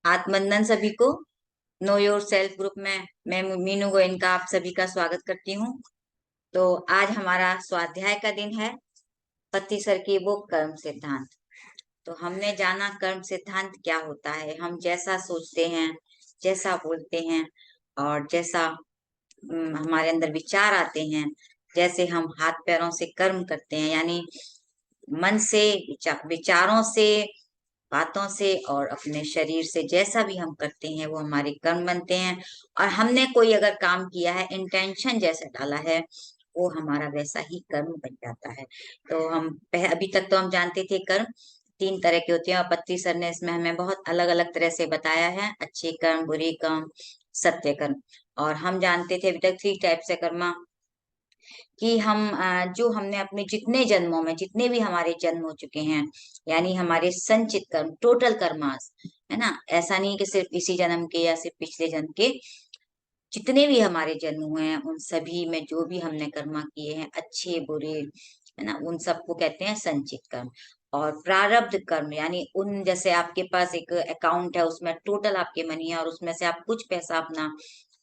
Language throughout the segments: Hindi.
आत्मबंधन सभी को। नो योर सेल्फ ग्रुप में मैं मीनू गोयन का आप सभी का स्वागत करती हूँ। तो आज हमारा स्वाध्याय का दिन है। पत्ती सर की बुक कर्म सिद्धांत। तो हमने जाना कर्म सिद्धांत क्या होता है। हम जैसा सोचते हैं, जैसा बोलते हैं और जैसा हमारे अंदर विचार आते हैं, जैसे हम हाथ पैरों से कर्म करते हैं, यानी मन से, विचारों से, बातों से और अपने शरीर से जैसा भी हम करते हैं वो हमारे कर्म बनते हैं। और हमने कोई अगर काम किया है, इंटेंशन जैसा डाला है, वो हमारा वैसा ही कर्म बन जाता है। तो अभी तक तो हम जानते थे कर्म तीन तरह के होते हैं, और पत्ती सर ने इसमें हमें बहुत अलग अलग तरह से बताया है, अच्छे कर्म, बुरे कर्म, सत्य कर्म। और हम जानते थे अभी तक थ्री टाइप से कर्मा, कि हम जो हमने अपने जितने जन्मों में, जितने भी हमारे जन्म हो चुके हैं, यानी हमारे संचित कर्म, टोटल कर्मास, है ना। ऐसा नहीं कि सिर्फ इसी जन्म के या सिर्फ पिछले जन्म के, जितने भी हमारे जन्म हुए हैं उन सभी में जो भी हमने कर्मा किए हैं, अच्छे बुरे, है ना, उन सबको कहते हैं संचित कर्म। और प्रारब्ध कर्म यानी उन, जैसे आपके पास एक अकाउंट है, उसमें टोटल आपके मनी है और उसमें से आप कुछ पैसा अपना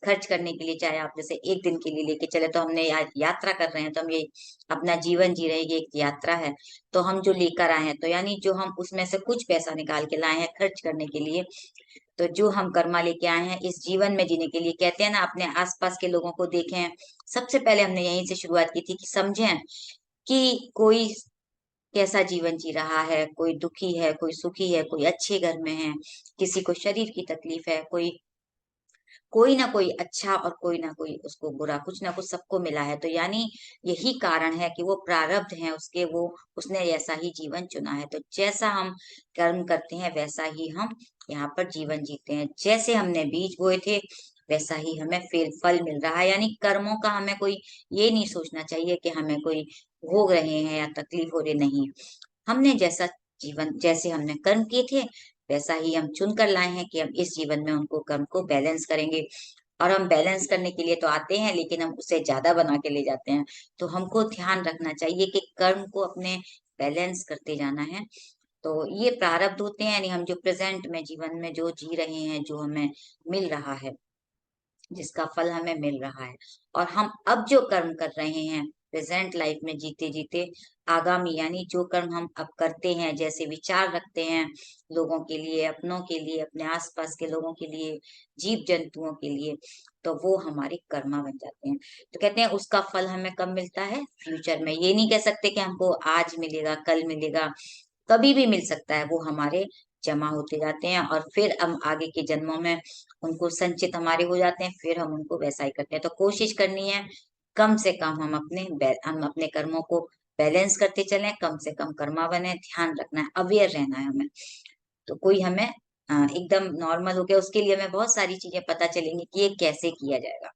खर्च करने के लिए, चाहे आप जैसे एक दिन के लिए लेके चले, तो हमने यात्रा कर रहे हैं, तो हम ये अपना जीवन जी रहे हैं, ये एक यात्रा है। तो हम जो लेकर आए हैं, तो यानी जो हम उसमें से कुछ पैसा निकाल के लाए हैं खर्च करने के लिए, तो जो हम कर्मा लेके आए हैं इस जीवन में जीने के लिए, कहते हैं ना, अपने आसपास के लोगों को देखें। सबसे पहले हमने यहीं से शुरुआत की थी कि समझें कि कोई कैसा जीवन जी रहा है, कोई दुखी है, कोई सुखी है, कोई अच्छे घर में है, किसी को शरीर की तकलीफ है, कोई कोई ना कोई अच्छा और कोई ना कोई उसको बुरा, कुछ ना कुछ सबको मिला है। तो यानी यही कारण है कि वो प्रारब्ध है उसके, वो उसने ऐसा ही जीवन चुना है। तो जैसा हम कर्म करते हैं वैसा ही हम यहाँ पर जीवन जीते हैं। जैसे हमने बीज बोए थे वैसा ही हमें फिर फल मिल रहा है। यानी कर्मों का हमें कोई ये नहीं सोचना चाहिए कि हमें कोई भोग रहे हैं या तकलीफ हो रही, नहीं। हमने जैसा जीवन, जैसे हमने कर्म किए थे वैसा ही हम चुन कर लाए हैं कि हम इस जीवन में उनको, कर्म को बैलेंस करेंगे। और हम बैलेंस करने के लिए तो आते हैं, लेकिन हम उससे ज्यादा बना के ले जाते हैं। तो हमको ध्यान रखना चाहिए कि कर्म को अपने बैलेंस करते जाना है। तो ये प्रारब्ध होते हैं, यानी हम जो प्रेजेंट में जीवन में जो जी रहे हैं, जो हमें मिल रहा है, जिसका फल हमें मिल रहा है। और हम अब जो कर्म कर रहे हैं प्रेजेंट लाइफ में जीते जीते, आगामी यानी जो कर्म हम अब करते हैं, जैसे विचार रखते हैं लोगों के लिए, अपनों के लिए, अपने आसपास के लोगों के लिए, जीव जंतुओं के लिए, तो वो हमारे कर्मा बन जाते हैं। तो कहते हैं उसका फल हमें कब मिलता है? फ्यूचर में। ये नहीं कह सकते कि हमको आज मिलेगा, कल मिलेगा, कभी भी मिल सकता है। वो हमारे जमा होते जाते हैं और फिर हम आगे के जन्मों में उनको संचित हमारे हो जाते हैं, फिर हम उनको वैसा ही करते हैं। तो कोशिश करनी है कम से कम हम अपने कर्मों को बैलेंस करते चलें, कम से कम कर्मा बने। ध्यान रखना है, अवेयर रहना है हमें। तो कोई हमें एकदम नॉर्मल हो गया, उसके लिए हमें बहुत सारी चीजें पता चलेंगी कि ये कैसे किया जाएगा।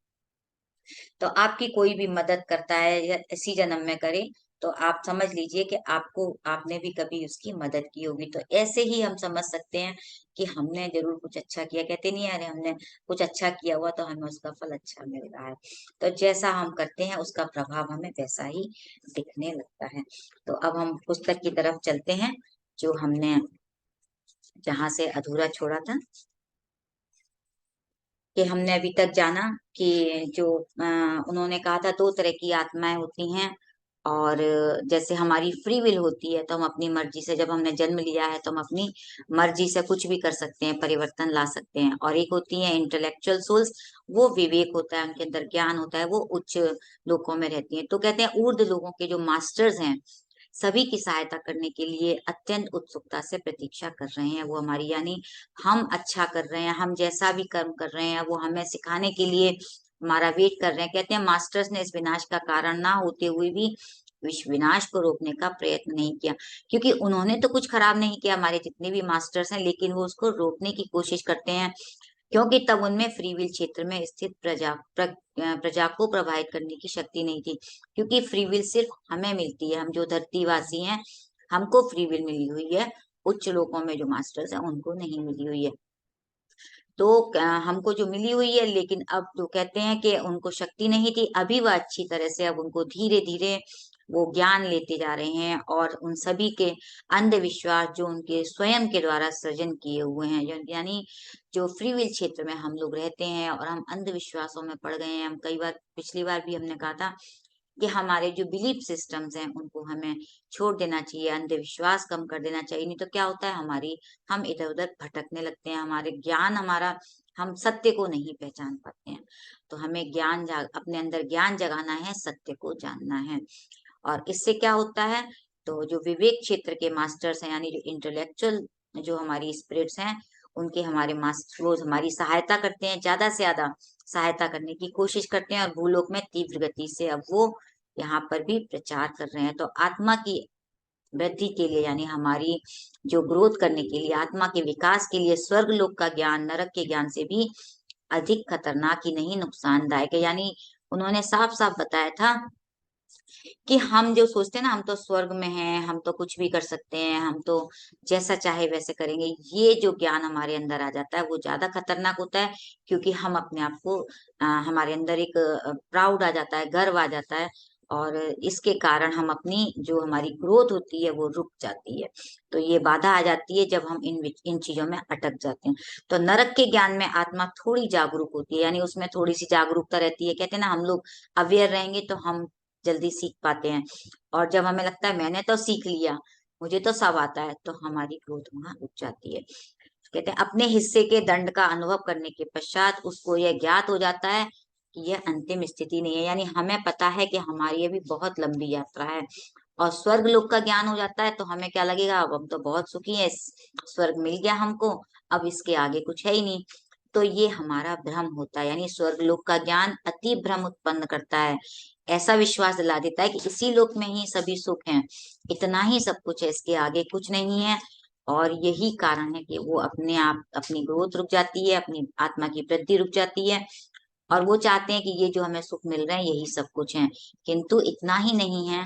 तो आपकी कोई भी मदद करता है या इसी जन्म में करे, तो आप समझ लीजिए कि आपको, आपने भी कभी उसकी मदद की होगी। तो ऐसे ही हम समझ सकते हैं कि हमने जरूर कुछ अच्छा किया। कहते नहीं, अरे हमने कुछ अच्छा किया हुआ तो हमें उसका फल अच्छा मिल रहा है। तो जैसा हम करते हैं उसका प्रभाव हमें वैसा ही दिखने लगता है। तो अब हम पुस्तक की तरफ चलते हैं, जो हमने जहां से अधूरा छोड़ा था, कि हमने अभी तक जाना कि जो उन्होंने कहा था दो तरह की आत्माएं होती हैं। और जैसे हमारी फ्री विल होती है, तो हम अपनी मर्जी से, जब हमने जन्म लिया है तो हम अपनी मर्जी से कुछ भी कर सकते हैं, परिवर्तन ला सकते हैं। और एक होती है इंटेलेक्चुअल सोल्स, वो विवेक होता है, उनके अंदर ज्ञान होता है, वो उच्च लोकों में रहती हैं। तो कहते हैं ऊर्ध्व लोगों के जो मास्टर्स हैं, सभी की सहायता करने के लिए अत्यंत उत्सुकता से प्रतीक्षा कर रहे हैं। वो हमारी, यानी हम अच्छा कर रहे हैं, हम जैसा भी कर्म कर रहे हैं वो हमें सिखाने के लिए हमारा वेट कर रहे हैं। कहते हैं मास्टर्स ने इस विनाश का कारण ना होते हुए भी विश्व विनाश को रोकने का प्रयत्न नहीं किया, क्योंकि उन्होंने तो कुछ खराब नहीं किया, हमारे जितने भी मास्टर्स हैं, लेकिन वो उसको रोकने की कोशिश करते हैं, क्योंकि तब उनमें फ्री विल क्षेत्र में स्थित प्रजा को प्रभावित करने की शक्ति नहीं थी। क्योंकि फ्री विल सिर्फ हमें मिलती है, हम जो धरतीवासी हैं, हमको फ्री विल मिली हुई है। उच्च लोकों में जो मास्टर्स हैं उनको नहीं मिली हुई है। तो हमको जो मिली हुई है, लेकिन अब जो कहते हैं कि उनको शक्ति नहीं थी, अभी वह अच्छी तरह से, अब उनको धीरे धीरे वो ज्ञान लेते जा रहे हैं और उन सभी के अंधविश्वास जो उनके स्वयं के द्वारा सृजन किए हुए हैं, यानी जो फ्री विल क्षेत्र में हम लोग रहते हैं और हम अंधविश्वासों में पड़ गए हैं। हम कई बार, पिछली बार भी हमने कहा था कि हमारे जो बिलीफ सिस्टम्स हैं उनको हमें छोड़ देना चाहिए, अंधविश्वास कम कर देना चाहिए। नहीं तो क्या होता है, हम इधर उधर भटकने लगते हैं, हमारे ज्ञान हमारा हम सत्य को नहीं पहचान पाते हैं। तो हमें अपने अंदर ज्ञान जगाना है, सत्य को जानना है। और इससे क्या होता है, तो जो विवेक क्षेत्र के मास्टर्स हैं, यानी जो इंटेलेक्चुअल जो हमारी स्पिरिट्स हैं, उनके हमारे मास्टर वो हमारी सहायता करते हैं, ज्यादा से ज्यादा सहायता करने की कोशिश करते हैं और भूलोक में तीव्र गति से अब वो यहाँ पर भी प्रचार कर रहे हैं। तो आत्मा की वृद्धि के लिए, यानी हमारी जो ग्रोथ करने के लिए, आत्मा के विकास के लिए स्वर्ग लोक का ज्ञान नरक के ज्ञान से भी अधिक खतरनाक ही नहीं नुकसानदायक है। यानी उन्होंने साफ साफ बताया था कि हम जो सोचते हैं ना, हम तो स्वर्ग में हैं, हम तो कुछ भी कर सकते हैं, हम तो जैसा चाहे वैसे करेंगे, ये जो ज्ञान हमारे अंदर आ जाता है वो ज्यादा खतरनाक होता है। क्योंकि हम अपने आप को हमारे अंदर एक प्राउड आ जाता है, गर्व आ जाता है, और इसके कारण हम अपनी जो हमारी ग्रोथ होती है वो रुक जाती है। तो ये बाधा आ जाती है जब हम इन चीजों में अटक जाते हैं। तो नरक के ज्ञान में आत्मा थोड़ी जागरूक होती है, यानी उसमें थोड़ी सी जागरूकता रहती है। कहते हैं ना, हम लोग अवेयर रहेंगे तो हम जल्दी सीख पाते हैं। और जब हमें लगता है मैंने तो सीख लिया, मुझे तो सब आता है, तो हमारी ग्रोथ वहां रुक जाती है। कहते हैं अपने हिस्से के दंड का अनुभव करने के पश्चात उसको यह ज्ञात हो जाता है कि यह अंतिम स्थिति नहीं है। यानी हमें पता है कि हमारी अभी बहुत लंबी यात्रा है। और स्वर्ग लोक का ज्ञान हो जाता है तो हमें क्या लगेगा, अब हम तो बहुत सुखी हैं, स्वर्ग मिल गया हमको, अब इसके आगे कुछ है ही नहीं। तो ये हमारा भ्रम होता है। यानी स्वर्ग लोक का ज्ञान अति भ्रम उत्पन्न करता है, ऐसा विश्वास दिला देता है कि इसी लोक में ही सभी सुख हैं, इतना ही सब कुछ है, इसके आगे कुछ नहीं है। और यही कारण है कि वो अपने आप अपनी ग्रोथ रुक जाती है, अपनी आत्मा की वृद्धि रुक जाती है। और वो चाहते हैं कि ये जो हमें सुख मिल रहे हैं यही सब कुछ है, किंतु इतना ही नहीं है।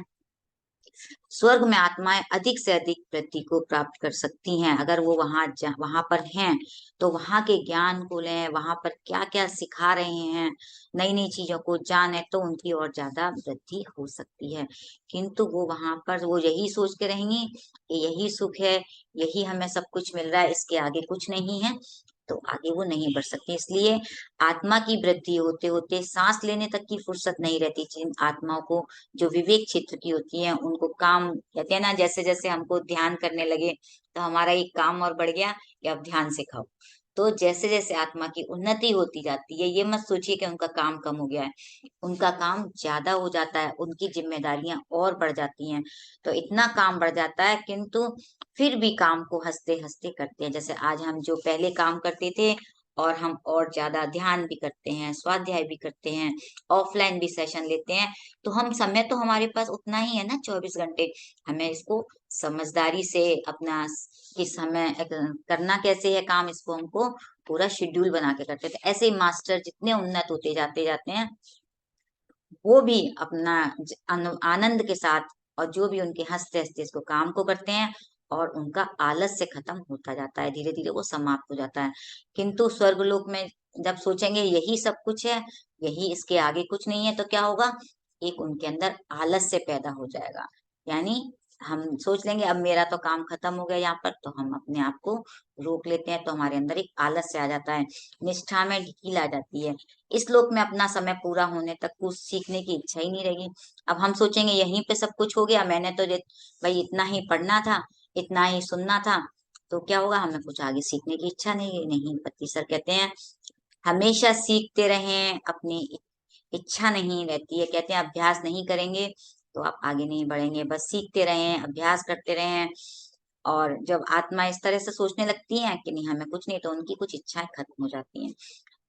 स्वर्ग में आत्माएं अधिक से अधिक वृद्धि को प्राप्त कर सकती हैं अगर वो वहां पर हैं। तो वहां के ज्ञान को लें, वहां पर क्या क्या सिखा रहे हैं, नई नई चीजों को जाने, तो उनकी और ज्यादा वृद्धि हो सकती है। किंतु वो वहां पर वो यही सोच के रहेंगी कि यही सुख है, यही हमें सब कुछ मिल रहा है, इसके आगे कुछ नहीं है, तो आगे वो नहीं बढ़ सकती। इसलिए आत्मा की वृद्धि होते होते सांस लेने तक की फुर्सत नहीं रहती। जिन आत्माओं को जो विवेक क्षेत्र की होती है, उनको काम, कहते हैं ना, जैसे जैसे हमको ध्यान करने लगे तो हमारा एक काम और बढ़ गया कि अब ध्यान से खाओ। तो जैसे जैसे आत्मा की उन्नति होती जाती है, ये मत सोचिए कि उनका काम कम हो गया है, उनका काम ज्यादा हो जाता है, उनकी जिम्मेदारियां और बढ़ जाती हैं। तो इतना काम बढ़ जाता है, किंतु फिर भी काम को हंसते हंसते करते हैं। जैसे आज हम जो पहले काम करते थे, और हम और ज्यादा ध्यान भी करते हैं, स्वाध्याय भी करते हैं, ऑफलाइन भी सेशन लेते हैं। तो हम समय तो हमारे पास उतना ही है ना, 24 घंटे। हमें इसको समझदारी से अपना किस समय करना कैसे है काम, इसको हमको पूरा शेड्यूल बना के करते थे। ऐसे ही मास्टर जितने उन्नत होते जाते जाते हैं, वो भी अपना आनंद के साथ, और जो भी उनके हंसते हंसते इसको काम को करते हैं, और उनका आलस्य खत्म होता जाता है, धीरे धीरे वो समाप्त हो जाता है। किंतु स्वर्गलोक में जब सोचेंगे यही सब कुछ है, यही इसके आगे कुछ नहीं है, तो क्या होगा, एक उनके अंदर आलस्य पैदा हो जाएगा। यानी हम सोच लेंगे अब मेरा तो काम खत्म हो गया यहाँ पर, तो हम अपने आप को रोक लेते हैं, तो हमारे अंदर एक आलस्य आ जाता है, निष्ठा में ढील आ जाती है। इस लोक में अपना समय पूरा होने तक कुछ सीखने की इच्छा ही नहीं रहेगी। अब हम सोचेंगे यहीं पे सब कुछ हो गया, मैंने तो भाई इतना ही पढ़ना था, इतना ही सुनना था, तो क्या होगा, हमें कुछ आगे सीखने की इच्छा नहीं। पति सर कहते हैं हमेशा सीखते रहें, अपनी इच्छा नहीं रहती है। कहते हैं अभ्यास नहीं करेंगे तो आप आगे नहीं बढ़ेंगे, बस सीखते रहें, अभ्यास करते रहें। और जब आत्मा इस तरह से सोचने लगती है कि नहीं हमें कुछ नहीं, तो उनकी कुछ इच्छाएं खत्म हो जाती हैं।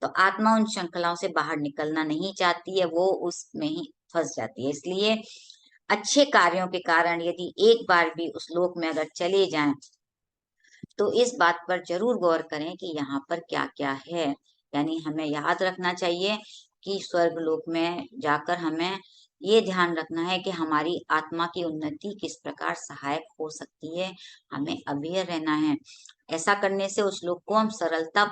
तो आत्मा उन श्रृंखलाओं से बाहर निकलना नहीं चाहती है, वो उसमें ही फंस जाती है। इसलिए अच्छे कार्यों के कारण यदि एक बार भी उस लोक में अगर चले जाएं, तो इस बात पर जरूर गौर करें कि यहाँ पर क्या क्या है। यानी हमें याद रखना चाहिए कि स्वर्ग लोक में जाकर हमें ये ध्यान रखना है कि हमारी आत्मा की उन्नति किस प्रकार सहायक हो सकती है, हमें अवेयर रहना है। ऐसा करने से उस श्लोक को हम सरलता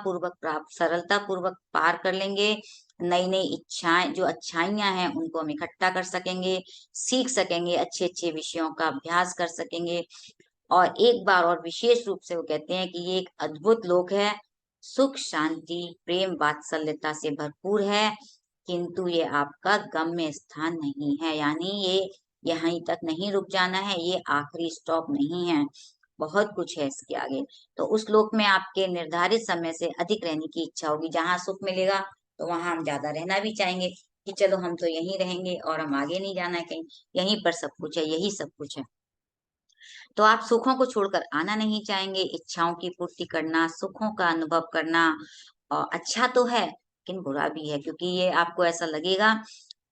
पूर्वक पार कर लेंगे। नई नई इच्छाएं, जो अच्छाइयां हैं, उनको हम इकट्ठा कर सकेंगे, सीख सकेंगे, अच्छे अच्छे विषयों का अभ्यास कर सकेंगे। और एक बार और विशेष रूप से वो कहते हैं कि ये एक अद्भुत लोक है, सुख शांति प्रेम वात्सल्यता से भरपूर है, किंतु ये आपका गम्य स्थान नहीं है। यानी ये यहीं तक नहीं रुक जाना है, ये आखिरी स्टॉप नहीं है, बहुत कुछ है इसके आगे। तो उस लोक में आपके निर्धारित समय से अधिक रहने की इच्छा होगी। जहां सुख मिलेगा तो वहां हम ज्यादा रहना भी चाहेंगे कि चलो हम तो यहीं रहेंगे और हम आगे नहीं जाना है कहीं, यहीं पर सब कुछ है, यही सब कुछ है। तो आप सुखों को छोड़कर आना नहीं चाहेंगे। इच्छाओं की पूर्ति करना, सुखों का अनुभव करना अच्छा तो है, लेकिन बुरा भी है, क्योंकि ये आपको ऐसा लगेगा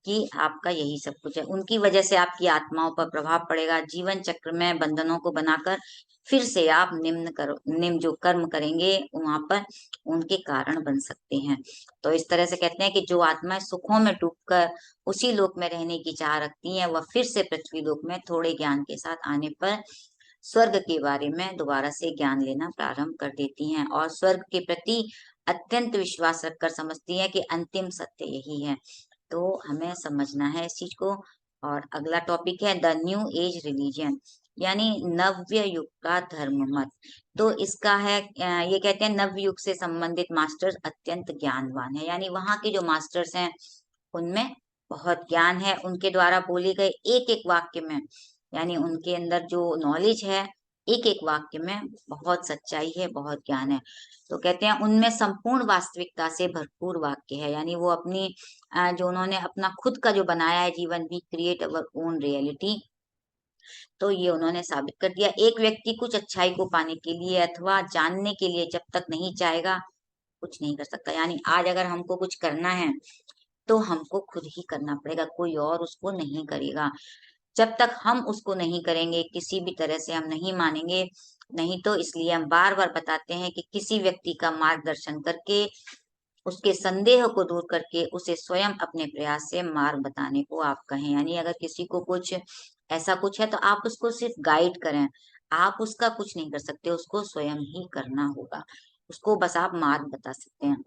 कि आपका यही सब कुछ है। उनकी वजह से आपकी आत्माओं पर प्रभाव पड़ेगा। जीवन चक्र में बंधनों को बनाकर फिर से आप निम्न जो कर्म करेंगे वहां पर उनके कारण बन सकते हैं। तो इस तरह से कहते हैं कि जो आत्माएं सुखों में डूबकर उसी लोक में रहने की चाह रखती हैं, वह फिर से पृथ्वी लोक में थोड़े ज्ञान के साथ आने पर स्वर्ग के बारे में दोबारा से ज्ञान लेना प्रारंभ कर देती हैं और स्वर्ग के प्रति अत्यंत विश्वास रखकर समझती हैं कि अंतिम सत्य यही है। तो हमें समझना है इस चीज को। और अगला टॉपिक है द न्यू एज रिलीजन, यानी नव्य युग का धर्म मत। तो इसका है ये कहते हैं नव युग से संबंधित मास्टर्स अत्यंत ज्ञानवान है, यानी वहां के जो मास्टर्स हैं उनमें बहुत ज्ञान है। उनके द्वारा बोले गए एक एक वाक्य में, यानी उनके अंदर जो नॉलेज है, एक एक वाक्य में बहुत सच्चाई है, बहुत ज्ञान है। तो कहते हैं उनमें संपूर्ण वास्तविकता से भरपूर वाक्य है, यानी वो अपनी जो उन्होंने अपना खुद का जो बनाया है जीवन, we create our own reality, तो ये उन्होंने साबित कर दिया। एक व्यक्ति कुछ अच्छाई को पाने के लिए अथवा जानने के लिए जब तक नहीं चाहेगा, कुछ नहीं कर सकता। यानी आज अगर हमको कुछ करना है तो हमको खुद ही करना पड़ेगा, कोई और उसको नहीं करेगा। जब तक हम उसको नहीं करेंगे, किसी भी तरह से हम नहीं मानेंगे। नहीं तो इसलिए हम बार बार बताते हैं कि किसी व्यक्ति का मार्गदर्शन करके, उसके संदेह को दूर करके उसे स्वयं अपने प्रयास से मार्ग बताने को आप कहें। यानी अगर किसी को कुछ ऐसा कुछ है तो आप उसको सिर्फ गाइड करें, आप उसका कुछ नहीं कर सकते, उसको स्वयं ही करना होगा, उसको बस आप मार्ग बता सकते हैं।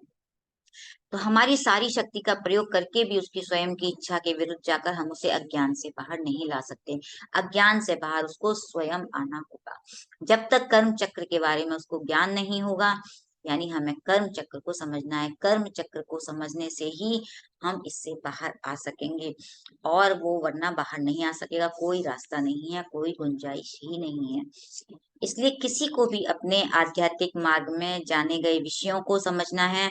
तो हमारी सारी शक्ति का प्रयोग करके भी उसकी स्वयं की इच्छा के विरुद्ध जाकर हम उसे अज्ञान से बाहर नहीं ला सकते। अज्ञान से बाहर उसको स्वयं आना होगा। जब तक कर्म चक्र के बारे में उसको ज्ञान नहीं होगा, यानी हमें कर्म चक्र को समझना है। कर्म चक्र को समझने से ही हम इससे बाहर आ सकेंगे, और वो वरना बाहर नहीं आ सकेगा। कोई रास्ता नहीं है, कोई गुंजाइश ही नहीं है। इसलिए किसी को भी अपने आध्यात्मिक मार्ग में जाने गए विषयों को समझना है,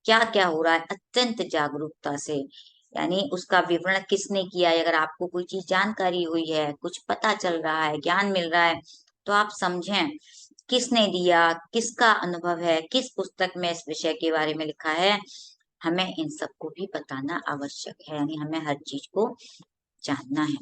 क्या क्या हो रहा है, अत्यंत जागरूकता से। यानी उसका विवरण किसने किया है। अगर आपको कोई चीज जानकारी हुई है, कुछ पता चल रहा है, ज्ञान मिल रहा है, तो आप समझें किसने दिया, किसका अनुभव है, किस पुस्तक में इस विषय के बारे में लिखा है। हमें इन सबको भी बताना आवश्यक है, यानी हमें हर चीज को जानना है।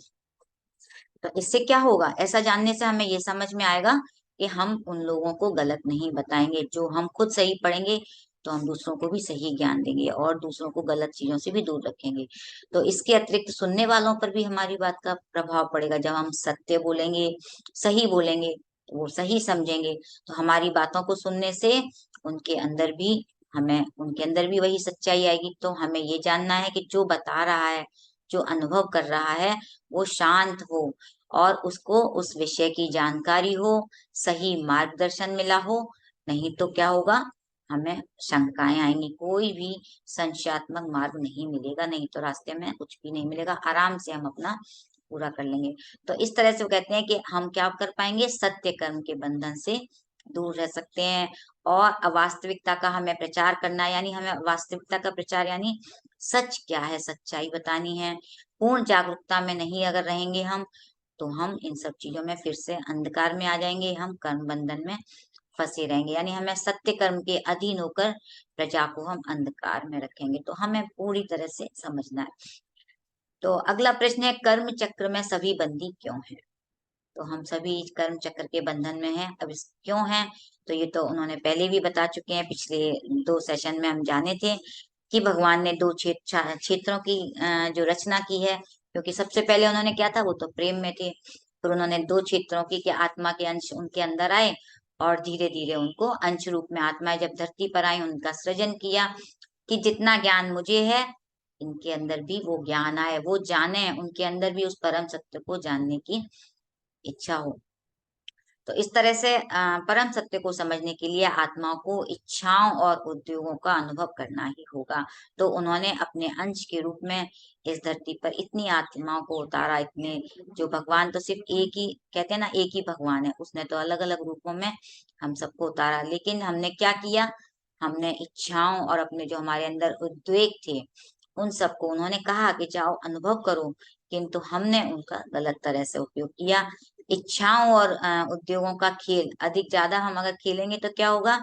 तो इससे क्या होगा, ऐसा जानने से हमें ये समझ में आएगा कि हम उन लोगों को गलत नहीं बताएंगे। जो हम खुद सही पढ़ेंगे तो हम दूसरों को भी सही ज्ञान देंगे और दूसरों को गलत चीजों से भी दूर रखेंगे। तो इसके अतिरिक्त सुनने वालों पर भी हमारी बात का प्रभाव पड़ेगा। जब हम सत्य बोलेंगे, सही बोलेंगे, तो वो सही समझेंगे। तो हमारी बातों को सुनने से उनके अंदर भी उनके अंदर भी वही सच्चाई आएगी। तो हमें ये जानना है कि जो बता रहा है, जो अनुभव कर रहा है, वो शांत हो और उसको उस विषय की जानकारी हो, सही मार्गदर्शन मिला हो। नहीं तो क्या होगा, हमें शंकाएं आएंगी, कोई भी संशयात्मक मार्ग नहीं मिलेगा। नहीं तो रास्ते में कुछ भी नहीं मिलेगा, आराम से हम अपना पूरा कर लेंगे। तो इस तरह से वो कहते हैं कि हम क्या कर पाएंगे, सत्य कर्म के बंधन से दूर रह सकते हैं। और अवास्तविकता का हमें प्रचार करना है, यानी हमें वास्तविकता का प्रचार, यानी सच क्या है, सच्चाई बतानी है। पूर्ण जागरूकता में नहीं अगर रहेंगे हम, तो हम इन सब चीजों में फिर से अंधकार में आ जाएंगे, हम कर्म बंधन में फंसे रहेंगे। यानी हमें सत्य कर्म के अधीन होकर प्रजा को हम अंधकार में रखेंगे। तो हमें पूरी तरह से समझना है। तो अगला प्रश्न है, कर्म चक्र में सभी बंदी क्यों हैं। तो हम सभी कर्म चक्र के बंधन में हैं। अब इस क्यों हैं, तो ये तो उन्होंने पहले भी बता चुके हैं, पिछले 2 सेशन में हम जाने थे कि भगवान ने 2 क्षेत्रों की जो रचना की है, क्योंकि सबसे पहले उन्होंने क्या था, वो तो प्रेम में थे। फिर उन्होंने दो क्षेत्रों की कि आत्मा के अंश उनके अंदर आए, और धीरे धीरे उनको अंश रूप में आत्माएं जब धरती पर आई, उनका सृजन किया कि जितना ज्ञान मुझे है, इनके अंदर भी वो ज्ञान आए, वो जाने, उनके अंदर भी उस परम सत्य को जानने की इच्छा हो। तो इस तरह से परम सत्य को समझने के लिए आत्माओं को इच्छाओं और उद्योगों का अनुभव करना ही होगा। तो उन्होंने अपने अंश के रूप में इस धरती पर इतनी आत्माओं को उतारा, इतने, जो भगवान तो सिर्फ एक ही, कहते हैं ना, एक ही भगवान है, उसने तो अलग अलग रूपों में हम सबको उतारा। लेकिन हमने क्या किया, हमने इच्छाओं और अपने जो हमारे अंदर उद्वेग थे, उन सबको उन्होंने कहा कि जाओ अनुभव करो, किंतु हमने उनका गलत तरह से उपयोग किया। इच्छाओं और उद्योगों का खेल अधिक ज्यादा हम अगर खेलेंगे तो क्या होगा,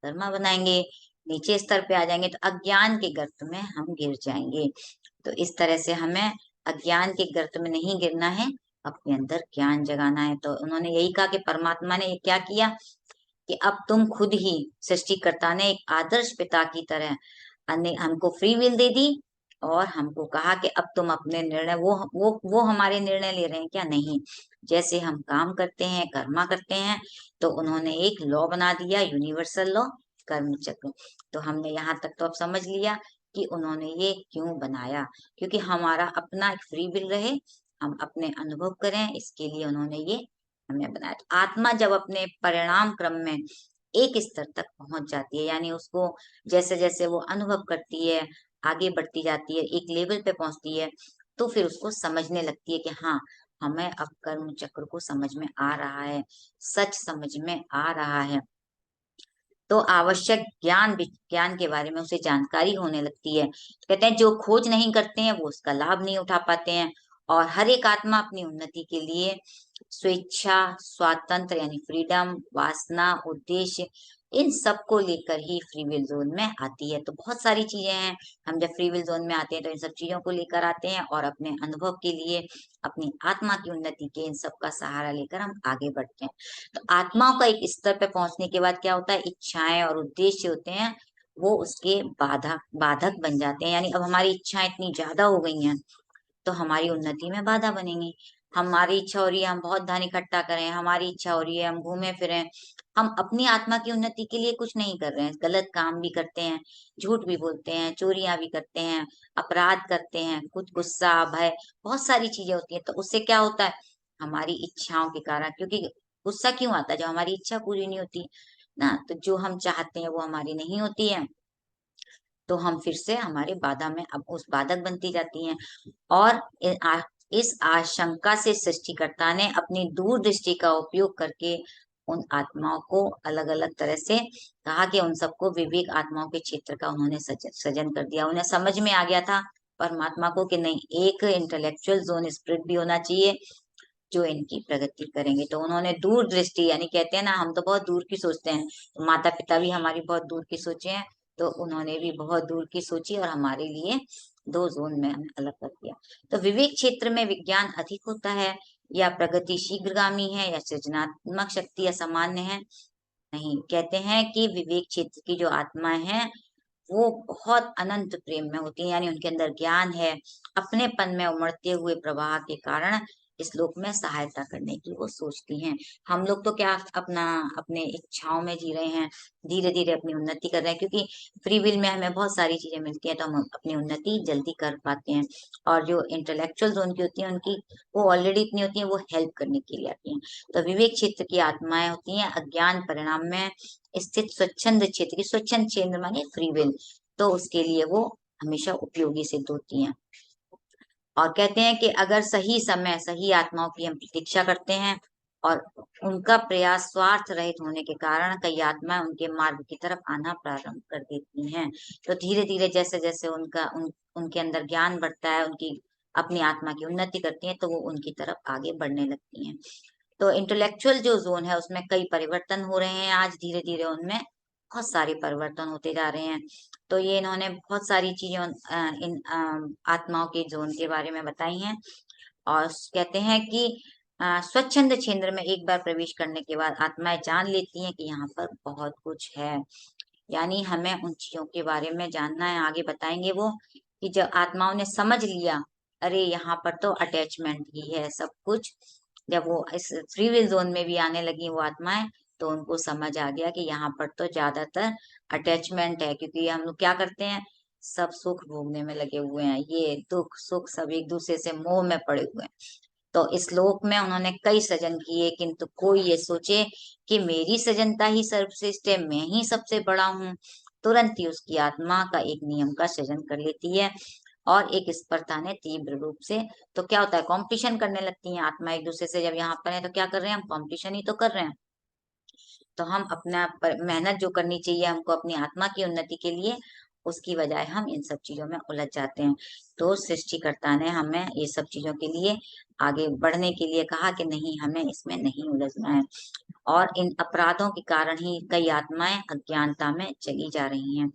कर्मा बनाएंगे, नीचे स्तर पे आ जाएंगे, तो अज्ञान के गर्त में हम गिर जाएंगे। तो इस तरह से हमें अज्ञान के गर्त में नहीं गिरना है, अपने अंदर ज्ञान जगाना है। तो उन्होंने यही कहा कि परमात्मा ने ये क्या किया कि अब तुम खुद ही, सृष्टिकर्ता ने एक आदर्श पिता की तरह हमको फ्री विल दे दी, और हमको कहा कि अब तुम अपने निर्णय, वो हमारे निर्णय ले रहे हैं क्या, नहीं, जैसे हम काम करते हैं, कर्मा करते हैं, तो उन्होंने एक लॉ बना दिया, यूनिवर्सल लॉ, कर्म चक्र। तो हमने यहाँ तक तो अब समझ लिया कि उन्होंने ये क्यों बनाया, क्योंकि हमारा अपना एक फ्री विल रहे, हम अपने अनुभव करें, इसके लिए उन्होंने ये हमें बनाया। तो आत्मा जब अपने परिणाम क्रम में एक स्तर तक पहुंच जाती है, यानी उसको जैसे जैसे वो अनुभव करती है, आगे बढ़ती जाती है, एक लेवल पे पहुंचती है, तो फिर उसको समझने लगती है कि हाँ, हमें अब कर्म चक्र को समझ में आ रहा है, सच समझ में आ रहा है। तो आवश्यक ज्ञान, विज्ञान के बारे में उसे जानकारी होने लगती है। तो कहते हैं जो खोज नहीं करते हैं वो उसका लाभ नहीं उठा पाते हैं। और हर एक आत्मा अपनी उन्नति के लिए स्वेच्छा, स्वातंत्र यानी फ्रीडम, वासना, उद्देश्य, इन सब को लेकर ही फ्री विल जोन में आती है। तो बहुत सारी चीजें हैं, हम जब फ्री विल जोन में आते हैं तो इन सब चीजों को लेकर आते हैं, और अपने अनुभव के लिए, अपनी आत्मा की उन्नति के, इन सब का सहारा लेकर हम आगे बढ़ते हैं। तो आत्माओं का एक स्तर पे पहुंचने के बाद क्या होता है, इच्छाएं और उद्देश्य होते हैं, वो उसके बाधक बाधक बन जाते हैं। यानी अब हमारी इच्छाएं इतनी ज्यादा हो गई हैं, तो हमारी उन्नति में बाधा बनेंगी। हमारी इच्छा हो रही है हम बहुत धन इकट्ठा करें, हमारी इच्छा हो रही है हम घूमे फिरें, हम अपनी आत्मा की उन्नति के लिए कुछ नहीं कर रहे हैं, गलत काम भी करते हैं, झूठ भी बोलते हैं, चोरियां भी करते हैं, अपराध करते हैं, कुछ गुस्सा, भय, बहुत सारी चीजें होती है। तो उससे क्या होता है, हमारी इच्छाओं के कारण, क्योंकि गुस्सा क्यों आता है, जब हमारी इच्छा पूरी नहीं होती ना, तो जो हम चाहते हैं वो हमारी नहीं होती है, तो हम फिर से हमारे बाधा में अब उस बाधक बनती जाती हैं। और इस आशंका से सृष्टिकर्ता ने अपनी दूरदृष्टि का उपयोग करके उन आत्माओं को अलग अलग तरह से कहा कि उन सबको विवेक आत्माओं के क्षेत्र का उन्होंने सृजन कर दिया। उन्हें समझ में आ गया था परमात्मा को कि नहीं, एक इंटेलेक्चुअल जोन स्पिरिट भी होना चाहिए जो इनकी प्रगति करेंगे। तो उन्होंने दूरदृष्टि, यानी कहते हैं ना, हम तो बहुत दूर की सोचते हैं, तो माता पिता भी हमारी बहुत दूर की सोचे हैं, तो उन्होंने भी बहुत दूर की सोची और हमारे लिए दो जोन में हमें अलग कर दिया। तो विवेक क्षेत्र में विज्ञान अधिक होता है, या प्रगति शीघ्रगामी है, या सृजनात्मक शक्ति असामान्य है, नहीं, कहते हैं कि विवेक क्षेत्र की जो आत्माएं हैं वो बहुत अनंत प्रेम में होती है, यानी उनके अंदर ज्ञान है, अपनेपन में उमड़ते हुए प्रवाह के कारण इस लोक में सहायता करने की वो सोचती हैं। हम लोग तो क्या अपना अपने इच्छाओं में जी रहे हैं, धीरे धीरे अपनी उन्नति कर रहे हैं, क्योंकि फ्री विल में हमें बहुत सारी चीजें मिलती हैं, तो हम अपनी उन्नति जल्दी कर पाते हैं। और जो इंटेलेक्चुअल जोन की होती है उनकी, वो ऑलरेडी इतनी होती है, वो हेल्प करने के लिए आती हैं। तो विवेक क्षेत्र की आत्माएं होती हैं अज्ञान परिणाम में स्थित स्वच्छंद क्षेत्र की, स्वच्छंद क्षेत्र माने फ्री विल, तो उसके लिए वो हमेशा उपयोगी सिद्ध होती हैं। और कहते हैं कि अगर सही समय सही आत्माओं की हम प्रतीक्षा करते हैं, और उनका प्रयास स्वार्थ रहित होने के कारण कई आत्माएं उनके मार्ग की तरफ आना प्रारंभ कर देती हैं। तो धीरे धीरे जैसे जैसे उनके अंदर ज्ञान बढ़ता है, उनकी अपनी आत्मा की उन्नति करती हैं, तो वो उनकी तरफ आगे बढ़ने लगती हैं। तो इंटेलेक्चुअल जो जोन है उसमें कई परिवर्तन हो रहे हैं, आज धीरे धीरे उनमें बहुत सारे परिवर्तन होते जा रहे हैं। तो ये इन्होंने बहुत सारी चीजें इन आत्माओं के जोन के बारे में बताई हैं। और कहते हैं कि स्वच्छंद क्षेत्र में एक बार प्रवेश करने के बाद आत्माएं जान लेती हैं कि यहाँ पर बहुत कुछ है, यानी हमें उन चीजों के बारे में जानना है। आगे बताएंगे वो कि जब आत्माओं ने समझ लिया अरे यहाँ पर तो अटैचमेंट ही है सब कुछ। जब वो इस फ्री विल जोन में भी आने लगी वो आत्माएं, तो उनको समझ आ गया कि यहाँ पर तो ज्यादातर अटैचमेंट है, क्योंकि हम लोग क्या करते हैं, सब सुख भोगने में लगे हुए हैं, ये दुख सुख सब एक दूसरे से मोह में पड़े हुए हैं। तो इस लोक में उन्होंने कई सृजन किए, किंतु कोई ये सोचे कि मेरी सृजनता ही सर्वश्रेष्ठ है, मैं ही सबसे बड़ा हूँ, तुरंत ही उसकी आत्मा का एक नियम का सृजन कर लेती है। और एक स्पर्धा ने तीव्र रूप से, तो क्या होता है, कंपटीशन करने लगती है आत्मा एक दूसरे से। जब यहाँ पर है तो क्या कर रहे हैं, हम कंपटीशन ही तो कर रहे हैं। तो हम अपना मेहनत जो करनी चाहिए हमको अपनी आत्मा की उन्नति के लिए, उसकी बजाय हम इन सब चीजों में उलझ जाते हैं। तो सृष्टिकर्ता ने हमें ये सब चीजों के लिए आगे बढ़ने के लिए कहा कि नहीं, हमें इसमें नहीं उलझना है। और इन अपराधों के कारण ही कई आत्माएं अज्ञानता में चली जा रही हैं।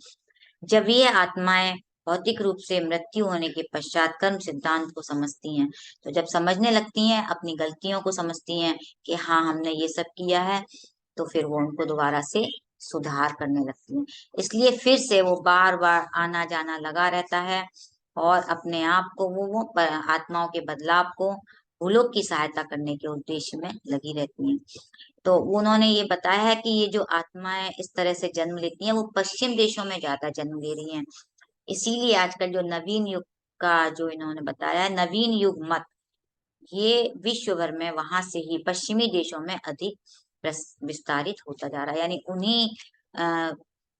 जब ये आत्माएं भौतिक रूप से मृत्यु होने के पश्चात कर्म सिद्धांत को समझती हैं, तो जब समझने लगती हैं, अपनी गलतियों को समझती हैं कि हाँ हमने ये सब किया है, तो फिर वो उनको दोबारा से सुधार करने लगती हैं। इसलिए फिर से वो बार बार आना जाना लगा रहता है, और अपने आप को आत्माओं के बदलाव को भूलोक की सहायता करने के उद्देश्य में लगी रहती हैं। तो उन्होंने ये बताया है कि ये जो आत्माएं इस तरह से जन्म लेती हैं, वो पश्चिम देशों में ज्यादा जन्म ले रही हैं। इसीलिए आजकल जो नवीन युग का जो इन्होंने बताया है, नवीन युग मत, ये विश्व भर में वहां से ही पश्चिमी देशों में अधिक विस्तारित होता जा रहा है। यानी उन्हीं अ,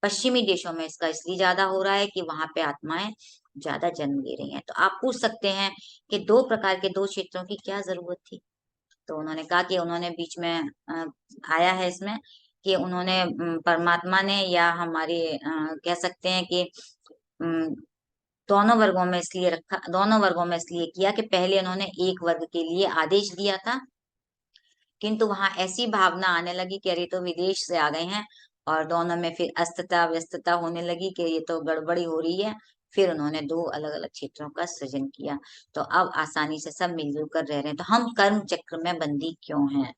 पश्चिमी देशों में इसका इसलिए ज्यादा हो रहा है कि वहां पे आत्माएं ज्यादा जन्म ले रही हैं। तो आप पूछ सकते हैं कि दो प्रकार के दो क्षेत्रों की क्या जरूरत थी। तो उन्होंने कहा कि उन्होंने बीच में आया है इसमें कि उन्होंने परमात्मा ने, या हमारे कह सकते हैं कि अम, दोनों वर्गों में इसलिए किया कि पहले उन्होंने एक वर्ग के लिए आदेश दिया था, किंतु वहां ऐसी भावना आने लगी कि अरे तो विदेश से आ गए हैं, और दोनों में फिर अस्तता व्यस्तता होने लगी कि ये तो गड़बड़ी हो रही है। फिर उन्होंने दो अलग अलग क्षेत्रों का सृजन किया। तो अब आसानी से सब मिलजुल कर रह रहे हैं। तो हम कर्म चक्र में बंदी क्यों हैं।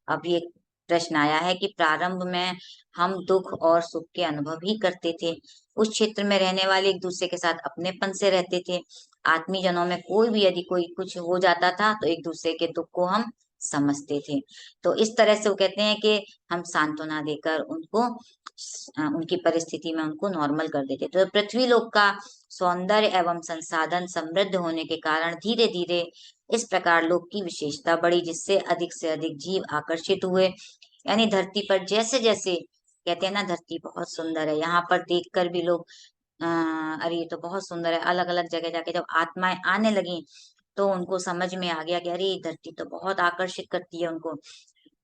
अब ये प्रश्न आया है कि प्रारंभ में हम दुख और सुख के अनुभव ही करते थे। उस क्षेत्र में रहने वाले एक दूसरे के साथ अपनेपन से रहते थे। आत्मी जनों में कोई भी यदि कोई कुछ हो जाता था तो एक दूसरे के दुख को हम समझते थे। तो इस तरह से वो कहते हैं कि हम सांत्वना देकर उनको उनकी परिस्थिति में उनको नॉर्मल कर देते। तो पृथ्वी लोक का सौंदर्य एवं संसाधन समृद्ध होने के कारण धीरे धीरे इस प्रकार लोक की विशेषता बढ़ी, जिससे अधिक से अधिक जीव आकर्षित हुए। यानी धरती पर जैसे जैसे, कहते हैं ना धरती बहुत सुंदर है, यहाँ पर देखकर भी लोग अरे ये तो बहुत सुंदर है, अलग अलग जगह जाके जब आत्माएं आने लगी तो उनको समझ में आ गया कि अरे ये धरती तो बहुत आकर्षित करती है उनको।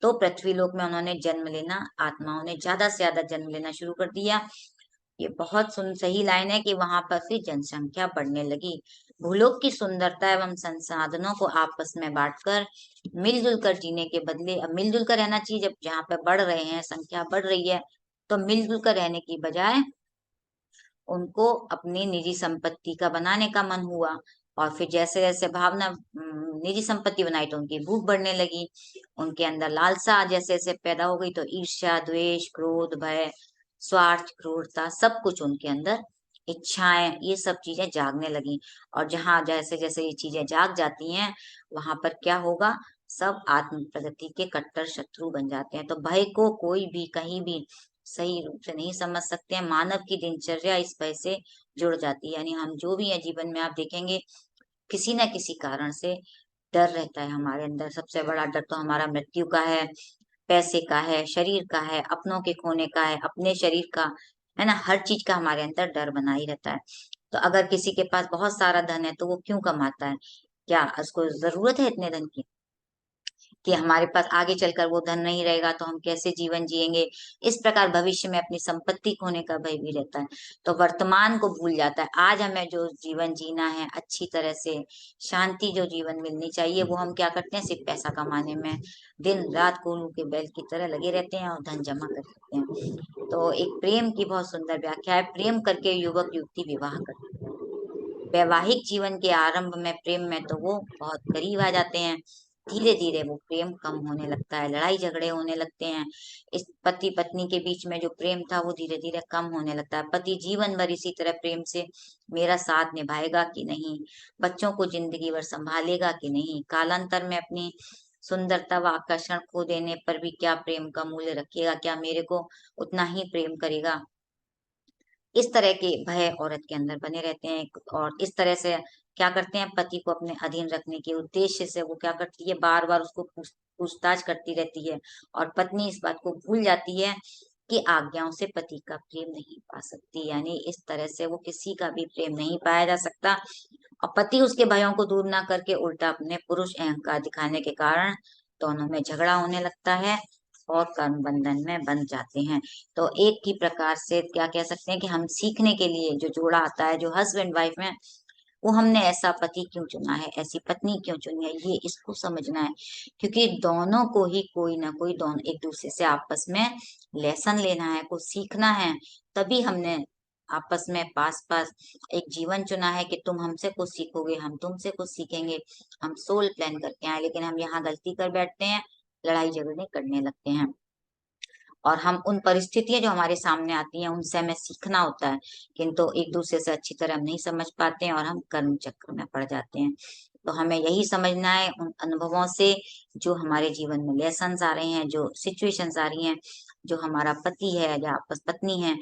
तो पृथ्वी लोक में उन्होंने जन्म लेना, आत्माओं ने ज्यादा से ज्यादा जन्म लेना शुरू कर दिया। ये बहुत सही लाइन है कि वहां पर फिर जनसंख्या बढ़ने लगी। भूलोक की सुंदरता एवं संसाधनों को आपस में बांटकर मिलजुल कर जीने के बदले, अब मिलजुल कर रहना चाहिए, जब जहाँ पे बढ़ रहे हैं, संख्या बढ़ रही है, तो मिलजुल कर रहने की बजाय उनको अपनी निजी संपत्ति का बनाने का मन हुआ। और फिर जैसे जैसे भावना निजी संपत्ति बनाई तो उनकी भूख बढ़ने लगी, उनके अंदर लालसा जैसे जैसे पैदा हो गई, तो ईर्ष्या द्वेष क्रोध भय स्वार्थ क्रूरता सब कुछ उनके अंदर, इच्छाएं, ये सब चीजें जागने लगी। और जहां जैसे जैसे ये चीजें जाग जाती हैं, वहां पर क्या होगा, सब आत्म प्रगति के कट्टर शत्रु बन जाते हैं। तो भय को कोई भी कहीं भी सही रूप से नहीं समझ सकते हैं। मानव की दिनचर्या इस भय से जुड़ जाती है। यानी हम जो भी है जीवन में, आप देखेंगे किसी न किसी कारण से डर रहता है हमारे अंदर। सबसे बड़ा डर तो हमारा मृत्यु का है, पैसे का है, शरीर का है, अपनों के खोने का है, अपने शरीर का है ना, हर चीज का हमारे अंदर डर बना ही रहता है। तो अगर किसी के पास बहुत सारा धन है तो वो क्यों कमाता है, क्या उसको जरूरत है इतने धन की, कि हमारे पास आगे चलकर वो धन नहीं रहेगा तो हम कैसे जीवन जिएंगे। इस प्रकार भविष्य में अपनी संपत्ति खोने का भय भी रहता है। तो वर्तमान को भूल जाता है। आज हमें जो जीवन जीना है अच्छी तरह से, शांति जो जीवन मिलनी चाहिए, वो हम क्या करते हैं, सिर्फ पैसा कमाने में दिन रात कोलू के बैल की तरह लगे रहते हैं और धन जमा कर सकते हैं। तो एक प्रेम की बहुत सुंदर व्याख्या है, प्रेम करके युवक युवती विवाह करते हैं। वैवाहिक जीवन के आरंभ में प्रेम में तो वो बहुत करीब आ जाते हैं, धीरे धीरे वो प्रेम कम होने लगता है, लड़ाई झगड़े होने लगते हैं। इस पति पत्नी के बीच में जो प्रेम था वो धीरे धीरे कम होने लगता है। पति जीवन भर इसी तरह प्रेम से मेरा साथ निभाएगा कि नहीं, बच्चों को जिंदगी भर संभालेगा कि नहीं, कालांतर में अपनी सुंदरता व आकर्षण खो देने पर भी क्या प्रेम का मूल्य रखेगा, क्या मेरे को उतना ही प्रेम करेगा। इस तरह के भय औरत के अंदर बने रहते हैं। और इस तरह से क्या करते हैं, पति को अपने अधीन रखने के उद्देश्य से वो क्या करती है, बार बार उसको पूछताछ करती रहती है। और पत्नी इस बात को भूल जाती है कि आज्ञाओं से पति का प्रेम नहीं पा सकती, यानी इस तरह से वो किसी का भी प्रेम नहीं पाया जा सकता। और पति उसके भयों को दूर ना करके उल्टा अपने पुरुष अहंकार दिखाने के कारण दोनों में झगड़ा होने लगता है और कर्म बंधन में बंध जाते हैं। तो एक ही प्रकार से क्या कह सकते हैं कि हम सीखने के लिए जो जोड़ा आता है, जो हस्बैंड वाइफ में, वो हमने ऐसा पति क्यों चुना है, ऐसी पत्नी क्यों चुनी है, ये इसको समझना है। क्योंकि दोनों को ही कोई ना कोई, दोनों एक दूसरे से आपस में लेसन लेना है, कुछ सीखना है। तभी हमने आपस में पास पास एक जीवन चुना है कि तुम हमसे कुछ सीखोगे, हम तुमसे कुछ सीखेंगे। हम सोल प्लान करके आए, लेकिन हम यहाँ गलती कर बैठते हैं, लड़ाई झगड़े करने लगते हैं। और हम उन परिस्थितियां जो हमारे सामने आती हैं उनसे हमें सीखना होता है, किंतु एक दूसरे से अच्छी तरह हम नहीं समझ पाते हैं और हम कर्म चक्र में पड़ जाते हैं। तो हमें यही समझना है उन अनुभवों से, जो हमारे जीवन में लेसन्स आ रहे हैं, जो सिचुएशंस आ रही हैं, जो हमारा पति है या आपस पत्नी है,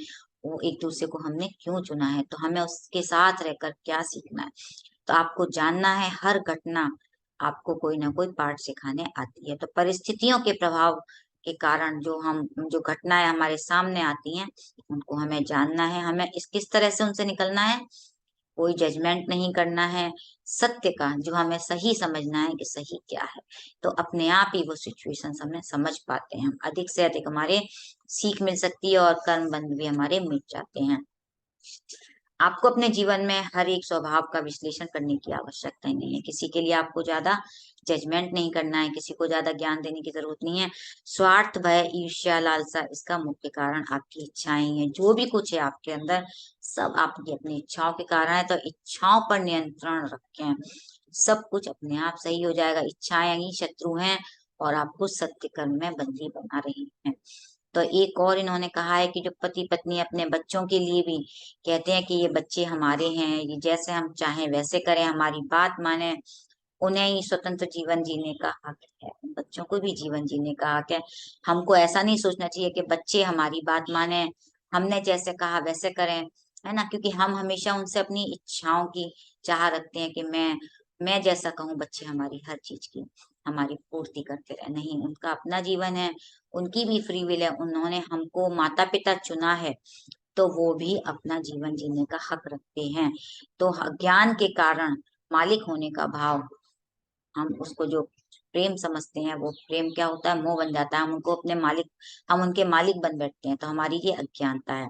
वो एक दूसरे को हमने क्यों चुना है, तो हमें उसके साथ रहकर क्या सीखना है। तो आपको जानना है, हर घटना आपको कोई ना कोई पाठ सिखाने आती है। तो परिस्थितियों के प्रभाव के कारण जो घटनाएं हमारे सामने आती हैं, उनको हमें जानना है, हमें इस किस तरह से उनसे निकलना है। कोई जजमेंट नहीं करना है, सत्य का जो हमें सही समझना है कि सही क्या है। तो अपने आप ही वो सिचुएशन हमें समझ पाते हैं, हम अधिक से अधिक हमारे सीख मिल सकती है और कर्म बंध भी हमारे मिट जाते हैं। आपको अपने जीवन में हर एक स्वभाव का विश्लेषण करने की आवश्यकता ही नहीं है। किसी के लिए आपको ज्यादा जजमेंट नहीं करना है, किसी को ज्यादा ज्ञान देने की जरूरत नहीं है। स्वार्थ, भय, ईर्ष्या, लालसा, इसका मुख्य कारण आपकी इच्छाएं हैं। जो भी कुछ है आपके अंदर, सब आपकी अपनी इच्छाओं के कारण है। तो इच्छाओं पर नियंत्रण रखें, सब कुछ अपने आप सही हो जाएगा। इच्छाएं ही शत्रु हैं और आपको सत्य कर्म में बंदी बना रही हैं। तो एक और इन्होंने कहा है कि जो पति पत्नी अपने बच्चों के लिए भी कहते हैं कि ये बच्चे हमारे हैं, ये जैसे हम चाहें वैसे करें, हमारी बात माने, उन्हें ही स्वतंत्र जीवन जीने का हक है। बच्चों को भी जीवन जीने का हक है। हमको ऐसा नहीं सोचना चाहिए कि बच्चे हमारी बात माने, हमने जैसे कहा वैसे करें, है ना। क्योंकि हम हमेशा उनसे अपनी इच्छाओं की चाह रखते हैं कि मैं जैसा कहूँ, बच्चे हमारी हर चीज की हमारी पूर्ति करते रहे। नहीं, उनका अपना जीवन है, उनकी भी फ्री विल है, उन्होंने हमको माता पिता चुना है, तो वो भी अपना जीवन जीने का हक रखते हैं। तो ज्ञान के कारण मालिक होने का भाव, हम उसको जो प्रेम समझते हैं, वो प्रेम क्या होता है, मोह बन जाता है। हम उनको अपने मालिक, हम उनके मालिक बन बैठते हैं, तो हमारी ये अज्ञानता है।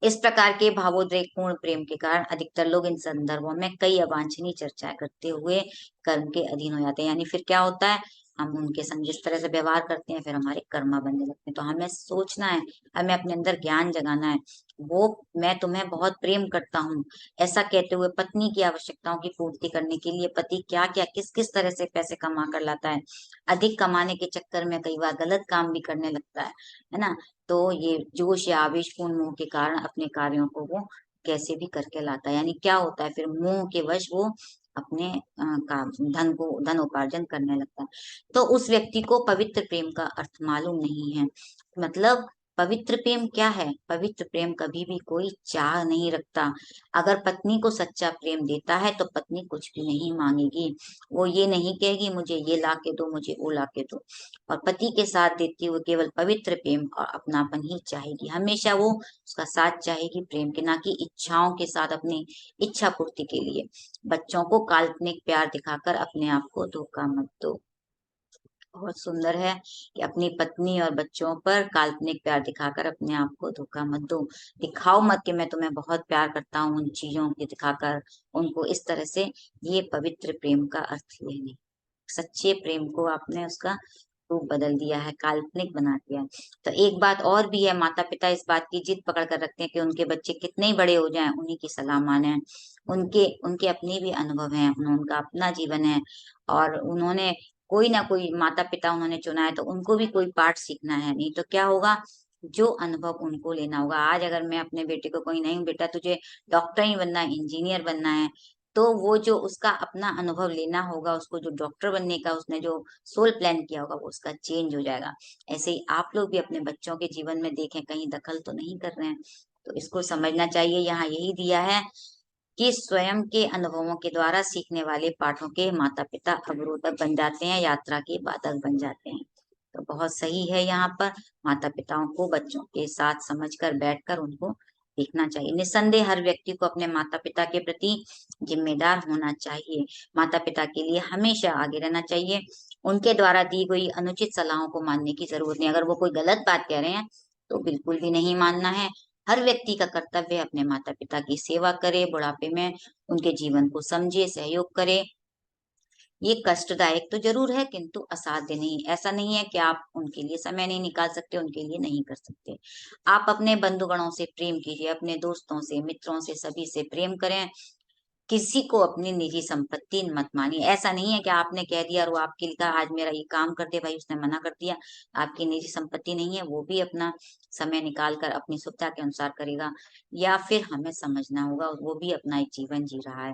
इस प्रकार के भावोद्वेगपूर्ण प्रेम के कारण अधिकतर लोग इन संदर्भों में कई अवांछनीय चर्चाएं करते हुए कर्म के अधीन हो जाते हैं। यानी फिर क्या होता है, हम उनके संग जिस तरह से व्यवहार करते हैं, फिर हमारे कर्मा बनने लगते हैं। तो हमें सोचना है, हमें अपने अंदर ज्ञान जगाना है। वो मैं तुम्हें बहुत प्रेम करता हूँ, ऐसा कहते हुए पत्नी की आवश्यकताओं की पूर्ति करने के लिए पति क्या क्या किस किस तरह से पैसे कमा कर लाता है, अधिक कमाने के चक्कर में कई बार गलत काम भी करने लगता है ना। तो ये जोश या आवेशपूर्ण मोह के कारण अपने कार्यों को वो कैसे भी करके लाता है। यानी क्या होता है, फिर मोह के वश वो अपने काम धन उपार्जन करने लगता है। तो उस व्यक्ति को पवित्र प्रेम का अर्थ मालूम नहीं है। मतलब पवित्र प्रेम क्या है, पवित्र प्रेम कभी भी कोई चाह नहीं रखता। अगर पत्नी को सच्चा प्रेम देता है तो पत्नी कुछ भी नहीं मांगेगी, वो ये नहीं कहेगी मुझे ये ला के दो, मुझे वो ला के दो। और पति के साथ देती हुए केवल पवित्र प्रेम और अपनापन ही चाहेगी, हमेशा वो उसका साथ चाहेगी प्रेम के, ना कि इच्छाओं के साथ अपनी इच्छा पूर्ति के लिए। बच्चों को काल्पनिक प्यार दिखाकर अपने आप को धोखा मत दो। बहुत सुंदर है कि अपनी पत्नी और बच्चों पर काल्पनिक प्यार दिखाकर अपने आप को धोखा मत दो। दिखाओ मत कि मैं तुम्हें बहुत प्यार करता हूँ, उन चीजों के दिखाकर उनको इस तरह से। ये पवित्र प्रेम का अर्थ ये नहीं। सच्चे प्रेम को आपने उसका रूप बदल दिया है, काल्पनिक बना दिया है। तो एक बात और भी है, माता पिता इस बात की जिद पकड़ कर रखते हैं कि उनके बच्चे कितने ही बड़े हो जाएं उन्हीं की सलाह माने। उनके उनके अपने भी अनुभव हैं, उनका अपना जीवन है, और उन्होंने कोई ना कोई माता पिता उन्होंने चुना है, तो उनको भी कोई पाठ सीखना है। नहीं तो क्या होगा, जो अनुभव उनको लेना होगा। आज अगर मैं अपने बेटे को कोई, नहीं बेटा तुझे डॉक्टर ही बनना है, इंजीनियर बनना है, तो वो जो उसका अपना अनुभव लेना होगा, उसको जो डॉक्टर बनने का उसने जो सोल प्लान किया होगा, वो उसका चेंज हो जाएगा। ऐसे ही आप लोग भी अपने बच्चों के जीवन में देखें, कहीं दखल तो नहीं कर रहे हैं। तो इसको समझना चाहिए। यहाँ यही दिया है कि स्वयं के अनुभवों के द्वारा सीखने वाले पाठों के माता पिता अवरोधक बन जाते हैं, यात्रा के बाधक बन जाते हैं। तो बहुत सही है, यहाँ पर माता पिताओं को बच्चों के साथ समझकर बैठकर उनको देखना चाहिए। निस्संदेह हर व्यक्ति को अपने माता पिता के प्रति जिम्मेदार होना चाहिए। माता पिता के लिए हमेशा आगे रहना चाहिए। उनके द्वारा दी गई अनुचित सलाहों को मानने की जरूरत नहीं। अगर वो कोई गलत बात कह रहे हैं तो बिल्कुल भी नहीं मानना है। हर व्यक्ति का कर्तव्य है अपने माता पिता की सेवा करे, बुढ़ापे में उनके जीवन को समझे, सहयोग करे। ये कष्टदायक तो जरूर है, किंतु असाध्य नहीं। ऐसा नहीं है कि आप उनके लिए समय नहीं निकाल सकते, उनके लिए नहीं कर सकते। आप अपने बंधुगणों से प्रेम कीजिए, अपने दोस्तों से, मित्रों से, सभी से प्रेम करें। किसी को अपनी निजी संपत्ति मत मानिए। ऐसा नहीं है कि आपने कह दिया और वो आपके लिए कहा आज मेरा ये काम कर दे, भाई उसने मना कर दिया। आपकी निजी संपत्ति नहीं है, वो भी अपना समय निकाल कर अपनी सुविधा के अनुसार करेगा। या फिर हमें समझना होगा वो भी अपना एक जीवन जी रहा है।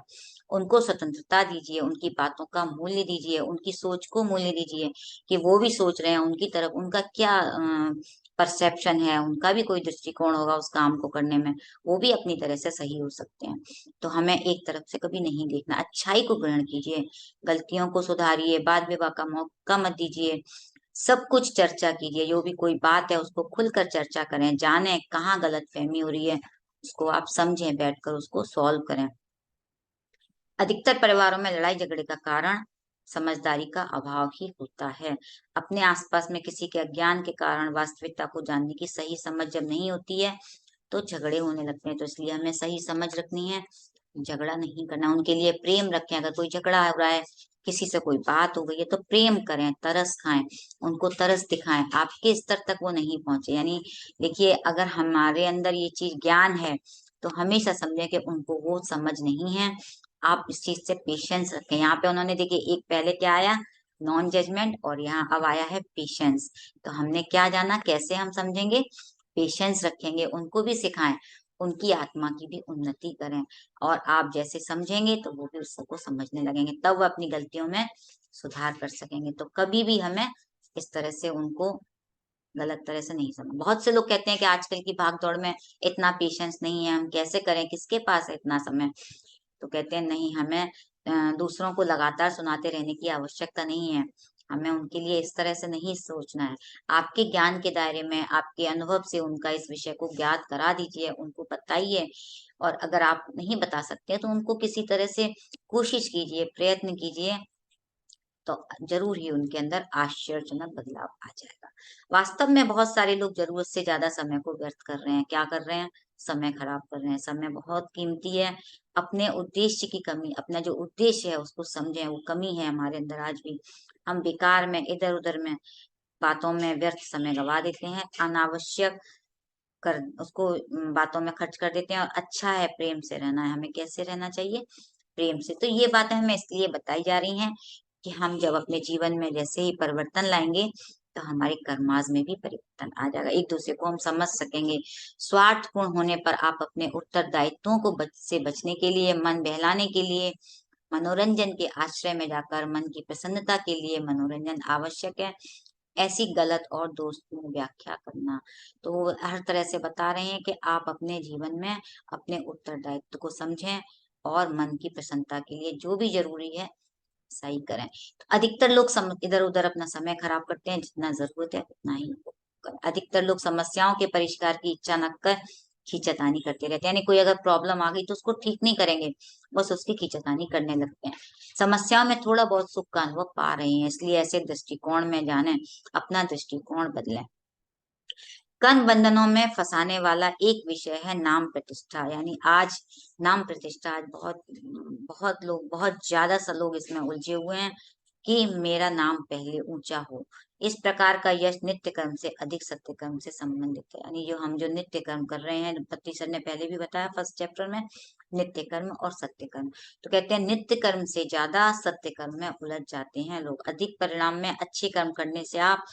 उनको स्वतंत्रता दीजिए, उनकी बातों का मूल्य दीजिए, उनकी सोच को मूल्य दीजिए कि वो भी सोच रहे हैं, उनकी तरफ उनका क्या परसेप्शन है, उनका भी कोई दृष्टिकोण होगा उस काम को करने में। वो भी अपनी तरह से सही हो सकते हैं। तो हमें एक तरफ से कभी नहीं देखना। अच्छाई को ग्रहण कीजिए, गलतियों को सुधारिए, वाद विवाद का मौका मत दीजिए। सब कुछ चर्चा कीजिए, जो भी कोई बात है उसको खुलकर चर्चा करें, जाने कहाँ गलत फहमी हो रही है, उसको आप समझें, बैठकर उसको सॉल्व करें। अधिकतर परिवारों में लड़ाई झगड़े का कारण समझदारी का अभाव ही होता है। अपने आसपास में किसी के अज्ञान के कारण वास्तविकता को जानने की सही समझ जब नहीं होती है तो झगड़े होने लगते हैं। तो इसलिए हमें सही समझ रखनी है, झगड़ा नहीं करना। उनके लिए प्रेम रखें। अगर कोई झगड़ा हो रहा है, किसी से कोई बात हो गई है, तो प्रेम करें, तरस खाएं, उनको तरस दिखाएं। आपके स्तर तक वो नहीं पहुंचे, यानी देखिए, अगर हमारे अंदर ये चीज ज्ञान है तो हमेशा समझें कि उनको वो समझ नहीं है। आप इस चीज से पेशेंस रखें। यहाँ पे उन्होंने देखिए, एक पहले क्या आया, नॉन जजमेंट, और यहाँ अब आया है पेशेंस। तो हमने क्या जाना, कैसे हम समझेंगे, पेशेंस रखेंगे, उनको भी सिखाएं, उनकी आत्मा की भी उन्नति करें। और आप जैसे समझेंगे तो वो भी उस सबको समझने लगेंगे, तब वो अपनी गलतियों में सुधार कर सकेंगे। तो कभी भी हमें इस तरह से उनको गलत तरह से नहीं समझ। बहुत से लोग कहते हैं कि आजकल की भाग दौड़ में इतना पेशेंस नहीं है, हम कैसे करें, किसके पास है इतना समय। तो कहते हैं नहीं, हमें दूसरों को लगातार सुनाते रहने की आवश्यकता नहीं है। हमें उनके लिए इस तरह से नहीं सोचना है। आपके ज्ञान के दायरे में, आपके अनुभव से उनका इस विषय को ज्ञात करा दीजिए, उनको बताइए। और अगर आप नहीं बता सकते तो उनको किसी तरह से कोशिश कीजिए, प्रयत्न कीजिए, तो जरूर ही उनके अंदर आश्चर्यजनक बदलाव आ जाएगा। वास्तव में बहुत सारे लोग जरूरत से ज्यादा समय को व्यर्थ कर रहे हैं। क्या कर रहे हैं, समय खराब कर रहे हैं। समय बहुत कीमती है। अपने उद्देश्य की कमी, अपना जो उद्देश्य है उसको समझें, वो कमी है हमारे अंदर आज भी। हम बेकार में, इधर उधर में, बातों में व्यर्थ समय गवा देते हैं, अनावश्यक कर उसको बातों में खर्च कर देते हैं। और अच्छा है, प्रेम से रहना है। हमें कैसे रहना चाहिए, प्रेम से। तो ये बातें हमें इसलिए बताई जा रही हैं कि हम जब अपने जीवन में जैसे ही परिवर्तन लाएंगे तो हमारे कर्माज में भी परिवर्तन आ जाएगा, एक दूसरे को हम समझ सकेंगे। स्वार्थपूर्ण होने पर आप अपने उत्तरदायित्वों को से बचने के लिए, मन बहलाने के लिए, मनोरंजन के आश्रय में जाकर मन की प्रसन्नता के लिए मनोरंजन आवश्यक है, ऐसी गलत और दोस्तपूर्ण व्याख्या करना। तो वो हर तरह से बता रहे हैं कि आप अपने जीवन में अपने उत्तरदायित्व को समझें और मन की प्रसन्नता के लिए जो भी जरूरी है सही करें। तो अधिकतर लोग इधर उधर अपना समय खराब करते हैं, जितना जरूरत है उतना ही वो करें। अधिकतर लोग समस्याओं के परिष्कार की इच्छा न कर खींचतानी करते रहते हैं। यानी कोई अगर प्रॉब्लम आ गई तो उसको ठीक नहीं करेंगे, बस उसकी खींचतानी करने लगते हैं। समस्याओं में थोड़ा बहुत सुख का अनुभव पा रहे हैं, इसलिए ऐसे दृष्टिकोण में जाने, अपना दृष्टिकोण बदलें। कर्म बंधनों में फंसाने वाला एक विषय है नाम प्रतिष्ठा। यानी आज नाम प्रतिष्ठा, आज बहुत बहुत लोग, बहुत ज्यादा सा लोग इसमें उलझे हुए हैं कि मेरा नाम पहले ऊंचा हो, इस प्रकार का यश नित्य कर्म से अधिक सत्य कर्म से संबंधित है। यानी जो नित्य कर्म कर रहे हैं, पत्ती सर ने पहले भी बताया फर्स्ट चैप्टर में, नित्य कर्म और सत्य कर्म। तो कहते हैं नित्य कर्म से ज्यादा सत्य कर्म में उलझ जाते हैं लोग। अधिक परिणाम में अच्छे कर्म करने से आप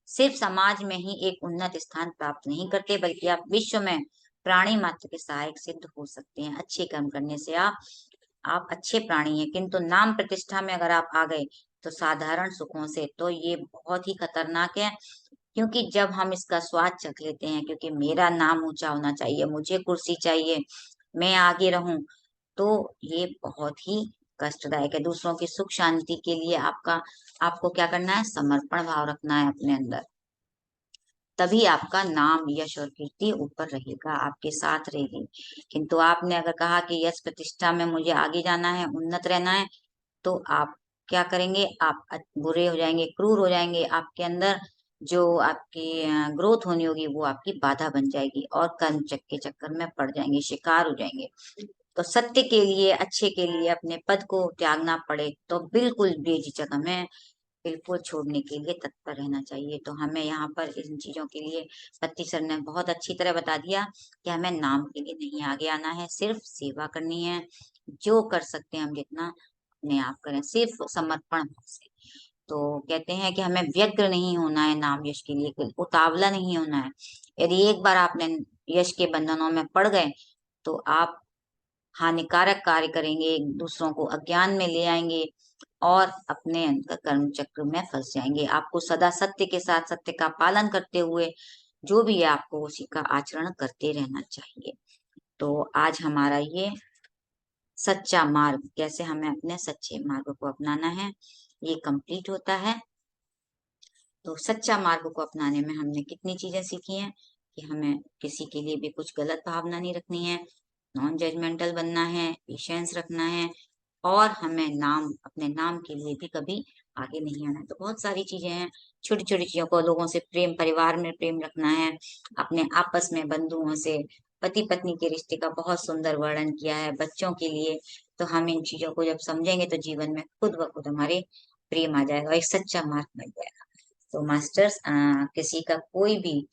सिर्फ समाज में ही एक उन्नत स्थान प्राप्त नहीं करते, बल्कि आप विश्व में प्राणी मात्र के सहायक सिद्ध हो सकते हैं। अच्छे कर्म करने से आप अच्छे प्राणी हैं, किंतु नाम प्रतिष्ठा में अगर आप आ गए तो साधारण सुखों से, तो ये बहुत ही खतरनाक है। क्योंकि जब हम इसका स्वाद चख लेते हैं, क्योंकि मेरा नाम ऊंचा होना चाहिए, मुझे कुर्सी चाहिए, मैं आगे रहूं, तो ये बहुत ही कष्टदायक है। दूसरों की सुख शांति के लिए आपको क्या करना है? समर्पण भाव रखना है अपने अंदर। तभी आपका नाम, यश और कीर्ति ऊपर रहेगा, आपके साथ रहेगी। किंतु आपने अगर कहा कि यश प्रतिष्ठा में मुझे आगे जाना है, उन्नत रहना है, तो आप क्या करेंगे? आप बुरे हो जाएंगे, क्रूर हो जाएंगे। आपके अंदर जो आपकी ग्रोथ होनी होगी वो आपकी बाधा बन जाएगी, और कर्म के चक्कर में पड़ जाएंगे, शिकार हो जाएंगे। तो सत्य के लिए, अच्छे के लिए अपने पद को त्यागना पड़े तो बिल्कुल बेझिझक हमें बिल्कुल छोड़ने के लिए तत्पर रहना चाहिए। तो हमें यहाँ पर इन चीजों के लिए पत्ती सर ने बहुत अच्छी तरह बता दिया कि हमें नाम के लिए नहीं आगे आना है, सिर्फ सेवा करनी है। जो कर सकते हैं हम जितना अपने आप करें, सिर्फ समर्पण भाव से। तो कहते हैं कि हमें व्यग्र नहीं होना है नाम यश के लिए, उतावला नहीं होना है। यदि एक बार आपने यश के बंधनों में पड़ गए तो आप हानिकारक कार्य करेंगे, दूसरों को अज्ञान में ले आएंगे और अपने अंतर कर्म चक्र में फंस जाएंगे। आपको सदा सत्य के साथ सत्य का पालन करते हुए जो भी है आपको उसी का आचरण करते रहना चाहिए। तो आज हमारा ये सच्चा मार्ग, कैसे हमें अपने सच्चे मार्ग को अपनाना है, ये कंप्लीट होता है। तो सच्चा मार्ग को अपनाने में हमने कितनी चीजें सीखी हैं कि हमें किसी के लिए भी कुछ गलत भावना नहीं रखनी है, नॉन जजमेंटल बनना है, पेशेंस रखना है, और हमें अपने नाम के लिए भी कभी आगे नहीं आना है। तो बहुत सारी चीजें हैं, छोटी छोटी चीजों को, लोगों से प्रेम, परिवार में प्रेम रखना है, अपने आपस में बंधुओं से, पति पत्नी के रिश्ते का बहुत सुंदर वर्णन किया है, बच्चों के लिए। तो हम इन चीजों को जब समझेंगे तो जीवन में खुद ब खुद हमारे प्रेम आ जाएगा, एक सच्चा मार्ग मिल जाएगा। तो मास्टर्स, किसी का कोई भी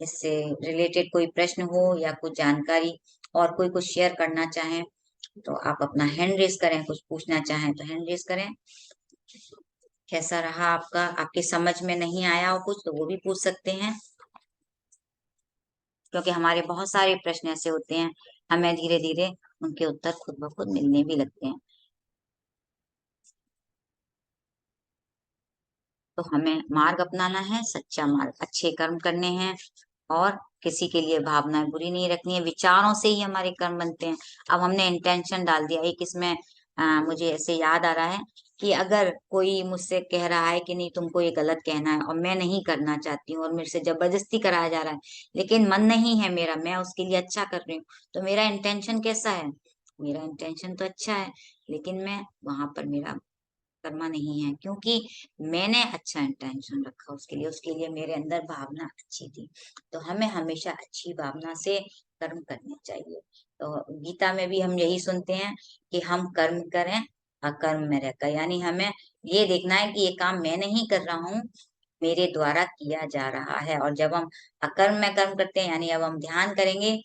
इससे रिलेटेड कोई प्रश्न हो या कुछ जानकारी और कोई कुछ शेयर करना चाहें तो आप अपना हैंड रेस करें, कुछ पूछना चाहें तो हैंड रेस करें। कैसा रहा आपका? आपके समझ में नहीं आया हो कुछ तो वो भी पूछ सकते हैं, क्योंकि हमारे बहुत सारे प्रश्न ऐसे होते हैं, हमें धीरे धीरे उनके उत्तर खुद ब खुद मिलने भी लगते हैं। तो हमें मार्ग अपनाना है, सच्चा मार्ग, अच्छे कर्म करने हैं, और किसी के लिए भावनाएं बुरी नहीं रखनी है। विचारों से ही हमारे कर्म बनते हैं। अब हमने इंटेंशन डाल दिया एक इसमें, मुझे ऐसे याद आ रहा है कि अगर कोई मुझसे कह रहा है कि नहीं तुमको ये गलत कहना है, और मैं नहीं करना चाहती हूँ और मेरे से जबरदस्ती कराया जा रहा है, लेकिन मन नहीं है मेरा, मैं उसके लिए अच्छा कर रही हूँ, तो मेरा इंटेंशन कैसा है? मेरा इंटेंशन तो अच्छा है, लेकिन मैं वहां पर मेरा कर्मा नहीं है, क्योंकि मैंने अच्छा इंटेंशन रखा उसके लिए मेरे अंदर भावना अच्छी थी। तो हमें हमेशा अच्छी भावना से कर्म करने चाहिए। तो गीता में भी हम यही सुनते हैं कि हम कर्म करें अकर्म में रहकर, यानी हमें ये देखना है कि ये काम मैं नहीं कर रहा हूँ, मेरे द्वारा किया जा रहा है। और जब हम अकर्म में कर्म करते हैं, यानी अब हम ध्यान करेंगे,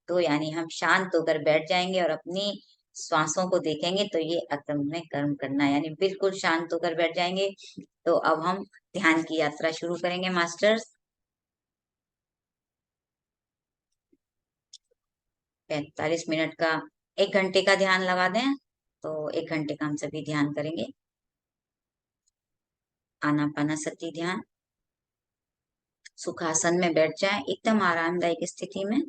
तो यानी हम शांत होकर बैठ जाएंगे और अपनी श्वासों को देखेंगे, तो ये अकर्म में कर्म करना है, यानी बिल्कुल शांत होकर बैठ जाएंगे। तो अब हम ध्यान की यात्रा शुरू करेंगे मास्टर्स। 45 मिनट का, 1 घंटे का ध्यान लगा दें, तो 1 घंटे का हम सभी ध्यान करेंगे। आनापानसति ध्यान। सुखासन में बैठ जाएं, एकदम आरामदायक स्थिति में।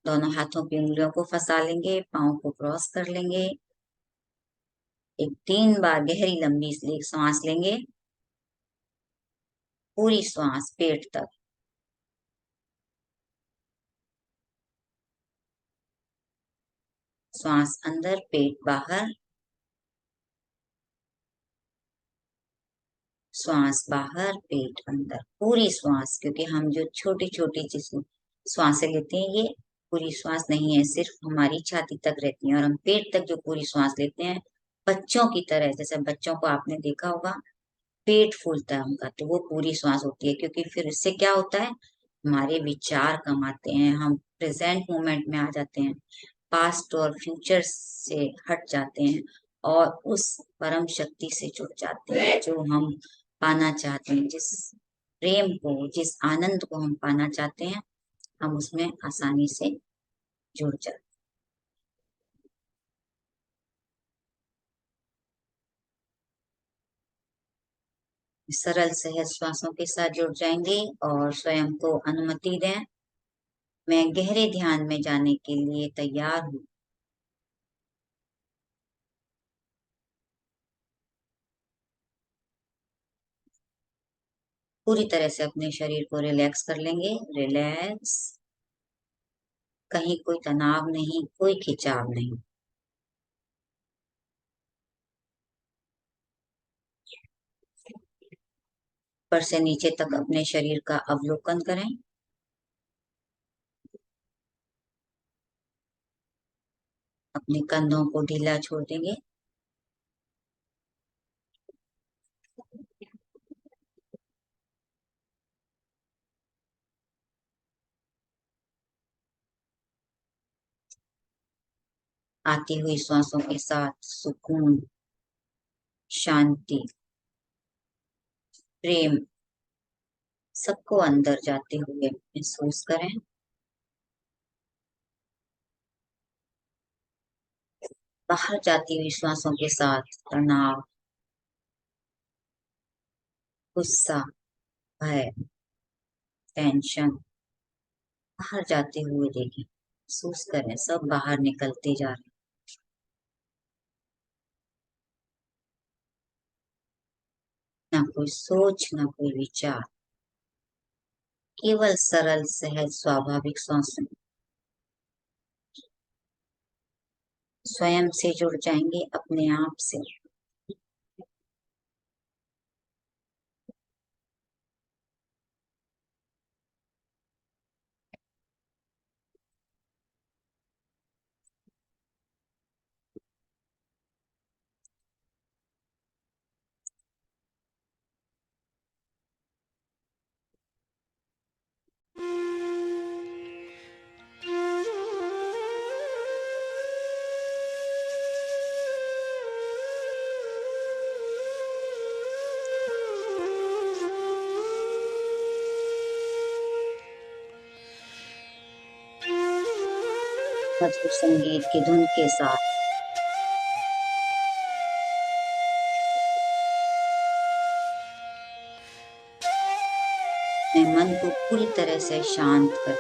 दोनों हाथों की उंगलियों को फंसा लेंगे, पाँव को क्रॉस कर लेंगे। एक 3 बार गहरी लंबी सांस लेंगे, पूरी श्वास पेट तक। श्वास अंदर, पेट बाहर। श्वास बाहर, पेट अंदर। पूरी श्वास, क्योंकि हम जो छोटी छोटी जिसमें श्वासें लेते हैं, ये पूरी श्वास नहीं है, सिर्फ हमारी छाती तक रहती है। और हम पेट तक जो पूरी श्वास लेते हैं, बच्चों की तरह, जैसे बच्चों को आपने देखा होगा पेट फूलता है उनका, तो वो पूरी श्वास होती है। क्योंकि फिर इससे क्या होता है, हमारे विचार कम आते हैं, हम प्रेजेंट मोमेंट में आ जाते हैं, पास्ट और फ्यूचर से हट जाते हैं और उस परम शक्ति से जुड़ जाते हैं जो हम पाना चाहते हैं। जिस प्रेम को, जिस आनंद को हम पाना चाहते हैं, हम उसमें आसानी से जुड़ जाते हैं। सरल सहज श्वासों के साथ जुड़ जाएंगे और स्वयं को अनुमति दें, मैं गहरे ध्यान में जाने के लिए तैयार हूँ। पूरी तरह से अपने शरीर को रिलैक्स कर लेंगे। रिलैक्स, कहीं कोई तनाव नहीं, कोई खिंचाव नहीं। ऊपर से नीचे तक अपने शरीर का अवलोकन करें। अपने कंधों को ढीला छोड़ देंगे। आती हुई सांसों के साथ सुकून, शांति, प्रेम सबको अंदर जाते हुए महसूस करें। बाहर जाती हुई सांसों के साथ तनाव, गुस्सा, भय, टेंशन बाहर जाते हुए देखें, महसूस करें, सब बाहर निकलते जा रहे हैं। ना कोई सोच, ना कोई विचार, केवल सरल सहज स्वाभाविक सांसें। स्वयं से जुड़ जाएंगे, अपने आप से। मधुर संगीत की धुन के साथ अपने मन को पूरी तरह से शांत कर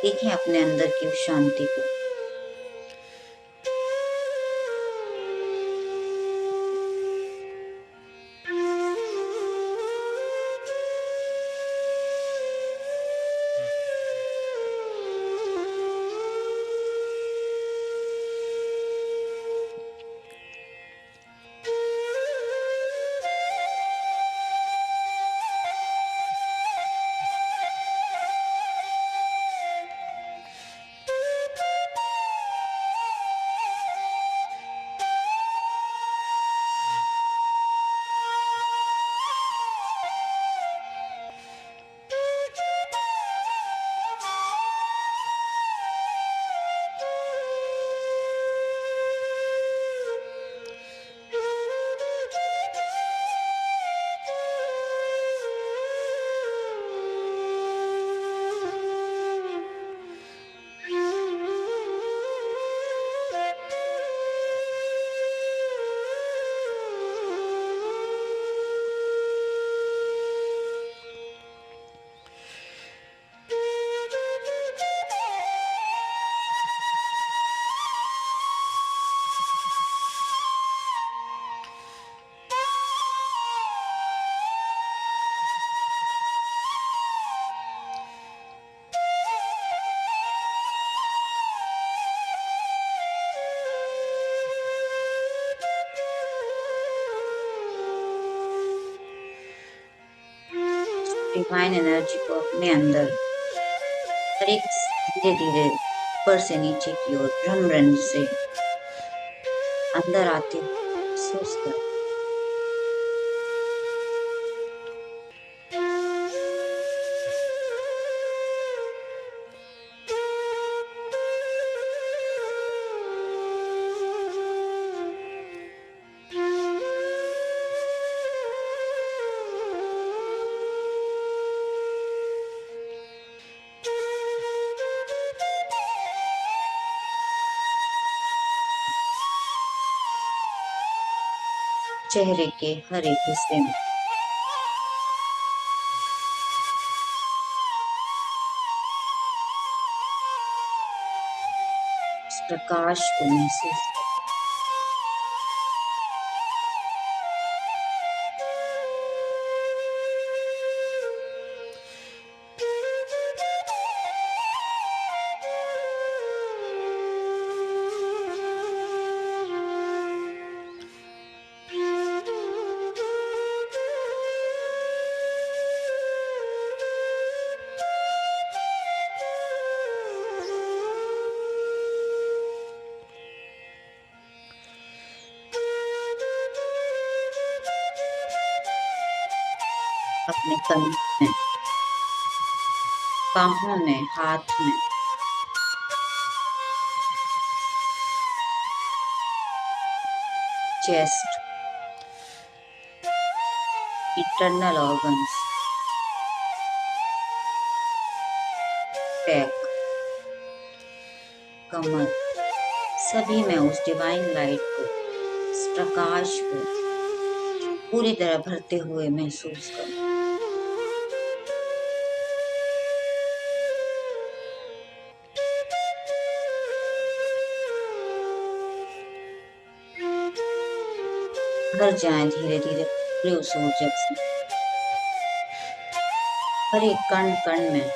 देखें, अपने अंदर की उस शांति को। डिवाइन एनर्जी को अपने अंदर हर एक धीरे धीरे ऊपर से नीचे की ओर भ्रमण से अंदर आते हुए महसूस करें। चेहरे के हर एक हिस्से में इस प्रकाश को महसूस करें। अपने कंधों में, बाहों में, हाथ में, चेस्ट, इंटरनल ऑर्गन्स, बैक, कमर, सभी में उस डिवाइन लाइट को, इस प्रकाश को पूरी तरह भरते हुए महसूस करें। भर जाएं धीरे धीरे पूरे उस ऊर्जा से, हर एक कण कण में।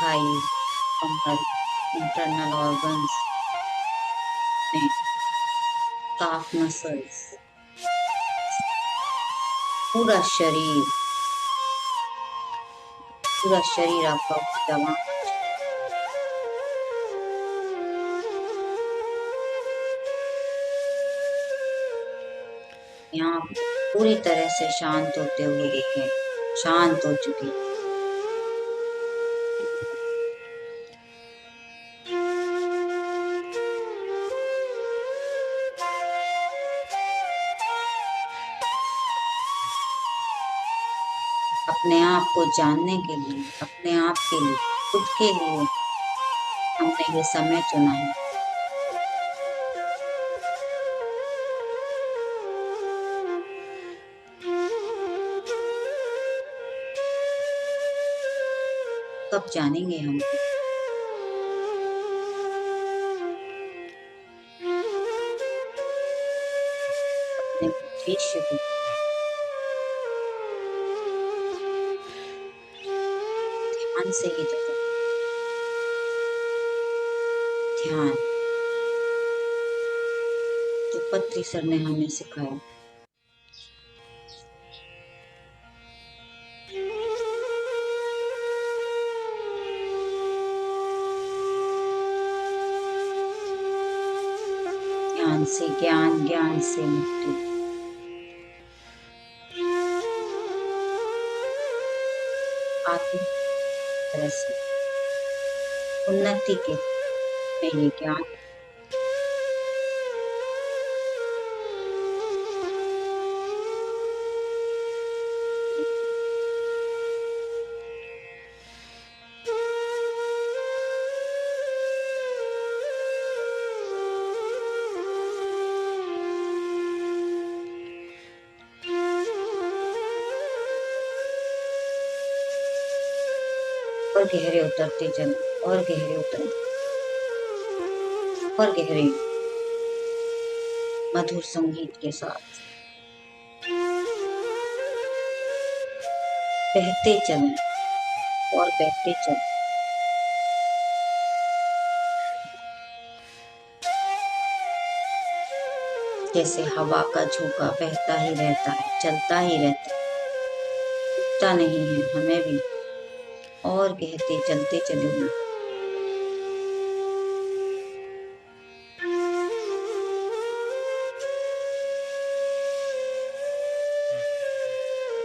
थाइस, कमर, इंटरनल ऑर्गन्स में, काफ मसल्स, पूरा शरीर, पूरा शरीर आपका दवा। यहाँ पूरी तरह से शांत होते हुए देखें, शांत हो चुकी। अपने आप को जानने के लिए, अपने आप के लिए, खुद के लिए हमने ये समय चुना है। कब जानेंगे हम? अपने उद्देश्य को ध्यान से ही तो ध्यान जो पत्री सर ने हमें सिखाया। ध्यान से ज्ञान, ज्ञान से मुक्ति। आत्म तरह से उन्नति के में ये ज्ञान और गहरे उतरते चले, और गहरे उतरते, और गहरे मधुर संगीत के साथ। बहते चलें और बहते चलें। जैसे हवा का झोंका बहता ही रहता है, चलता ही रहता है, रुकता नहीं है, हमें भी और कहते चलते चले ना।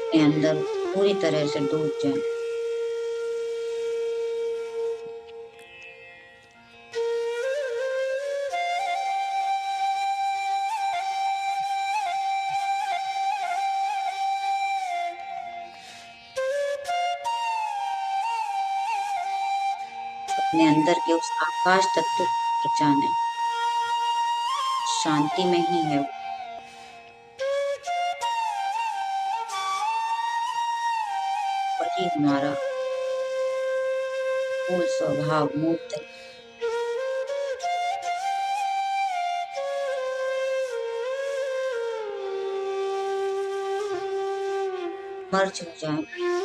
अपने अंदर पूरी तरह से डूब जाए। अपने अंदर के उस आकाश तत्व को पहचाने, शांति में ही है वो। वही हमारा मूल स्वभाव, मूल तत्व। मर्ज हो जाए।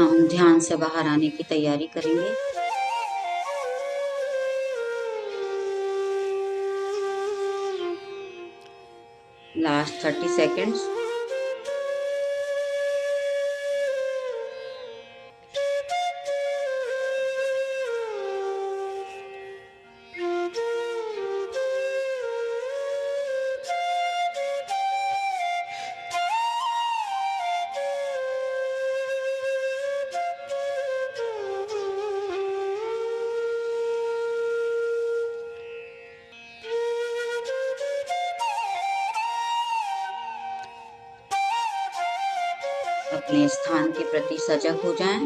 हम ध्यान से बाहर आने की तैयारी करेंगे। Last 30 seconds. अपने स्थान के प्रति सजग हो जाएं।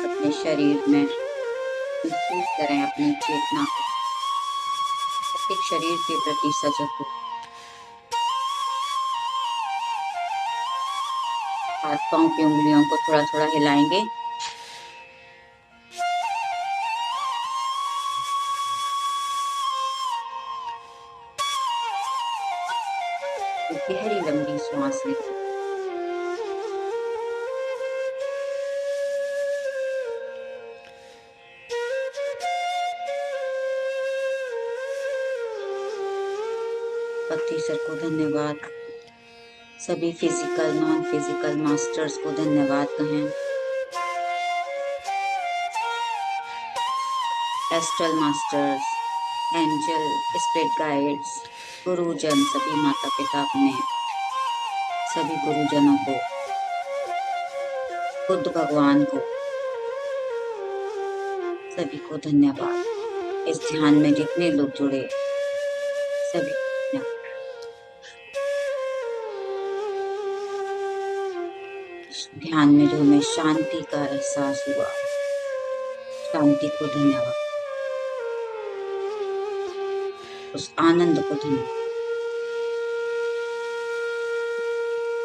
अपने शरीर में महसूस करें अपनी चेतना को। प्रत्येक शरीर के प्रति सजग हो। हाथ पांव की उंगलियों को थोड़ा थोड़ा हिलाएंगे। गहरी लंबी सांस लें। पति सर को धन्यवाद। सभी फिजिकल नॉन फिजिकल मास्टर्स को धन्यवाद कहें। Astral masters, angel, spirit guides, गुरुजन, सभी माता पिता अपने सभी गुरुजनों को, बुद्ध भगवान को, सभी को धन्यवाद। इस ध्यान में जितने लोग जुड़े सभी को धन्यवाद। ध्यान में जो हमें शांति का एहसास हुआ, शांति को धन्यवाद। उस आनंद को धन्यवाद।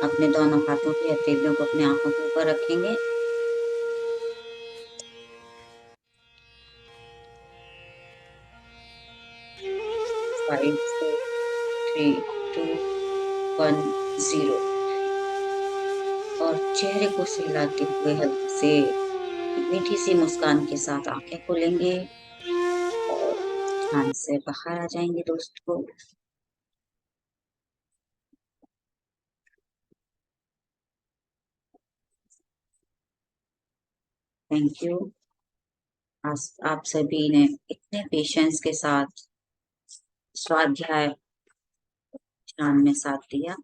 अपने दोनों हाथों की हथेलियों को अपने आंखों के ऊपर रखेंगे। फाइव, 4, 3, 2, 1, 0। और चेहरे को सहलाते हुए हल्के से मीठी सी मुस्कान के साथ आंखें खोलेंगे और ध्यान से बाहर आ जाएंगे दोस्तों। Thank you. आप सभी ने इतने पेशेंस के साथ स्वाध्याय ध्यान में साथ दिया।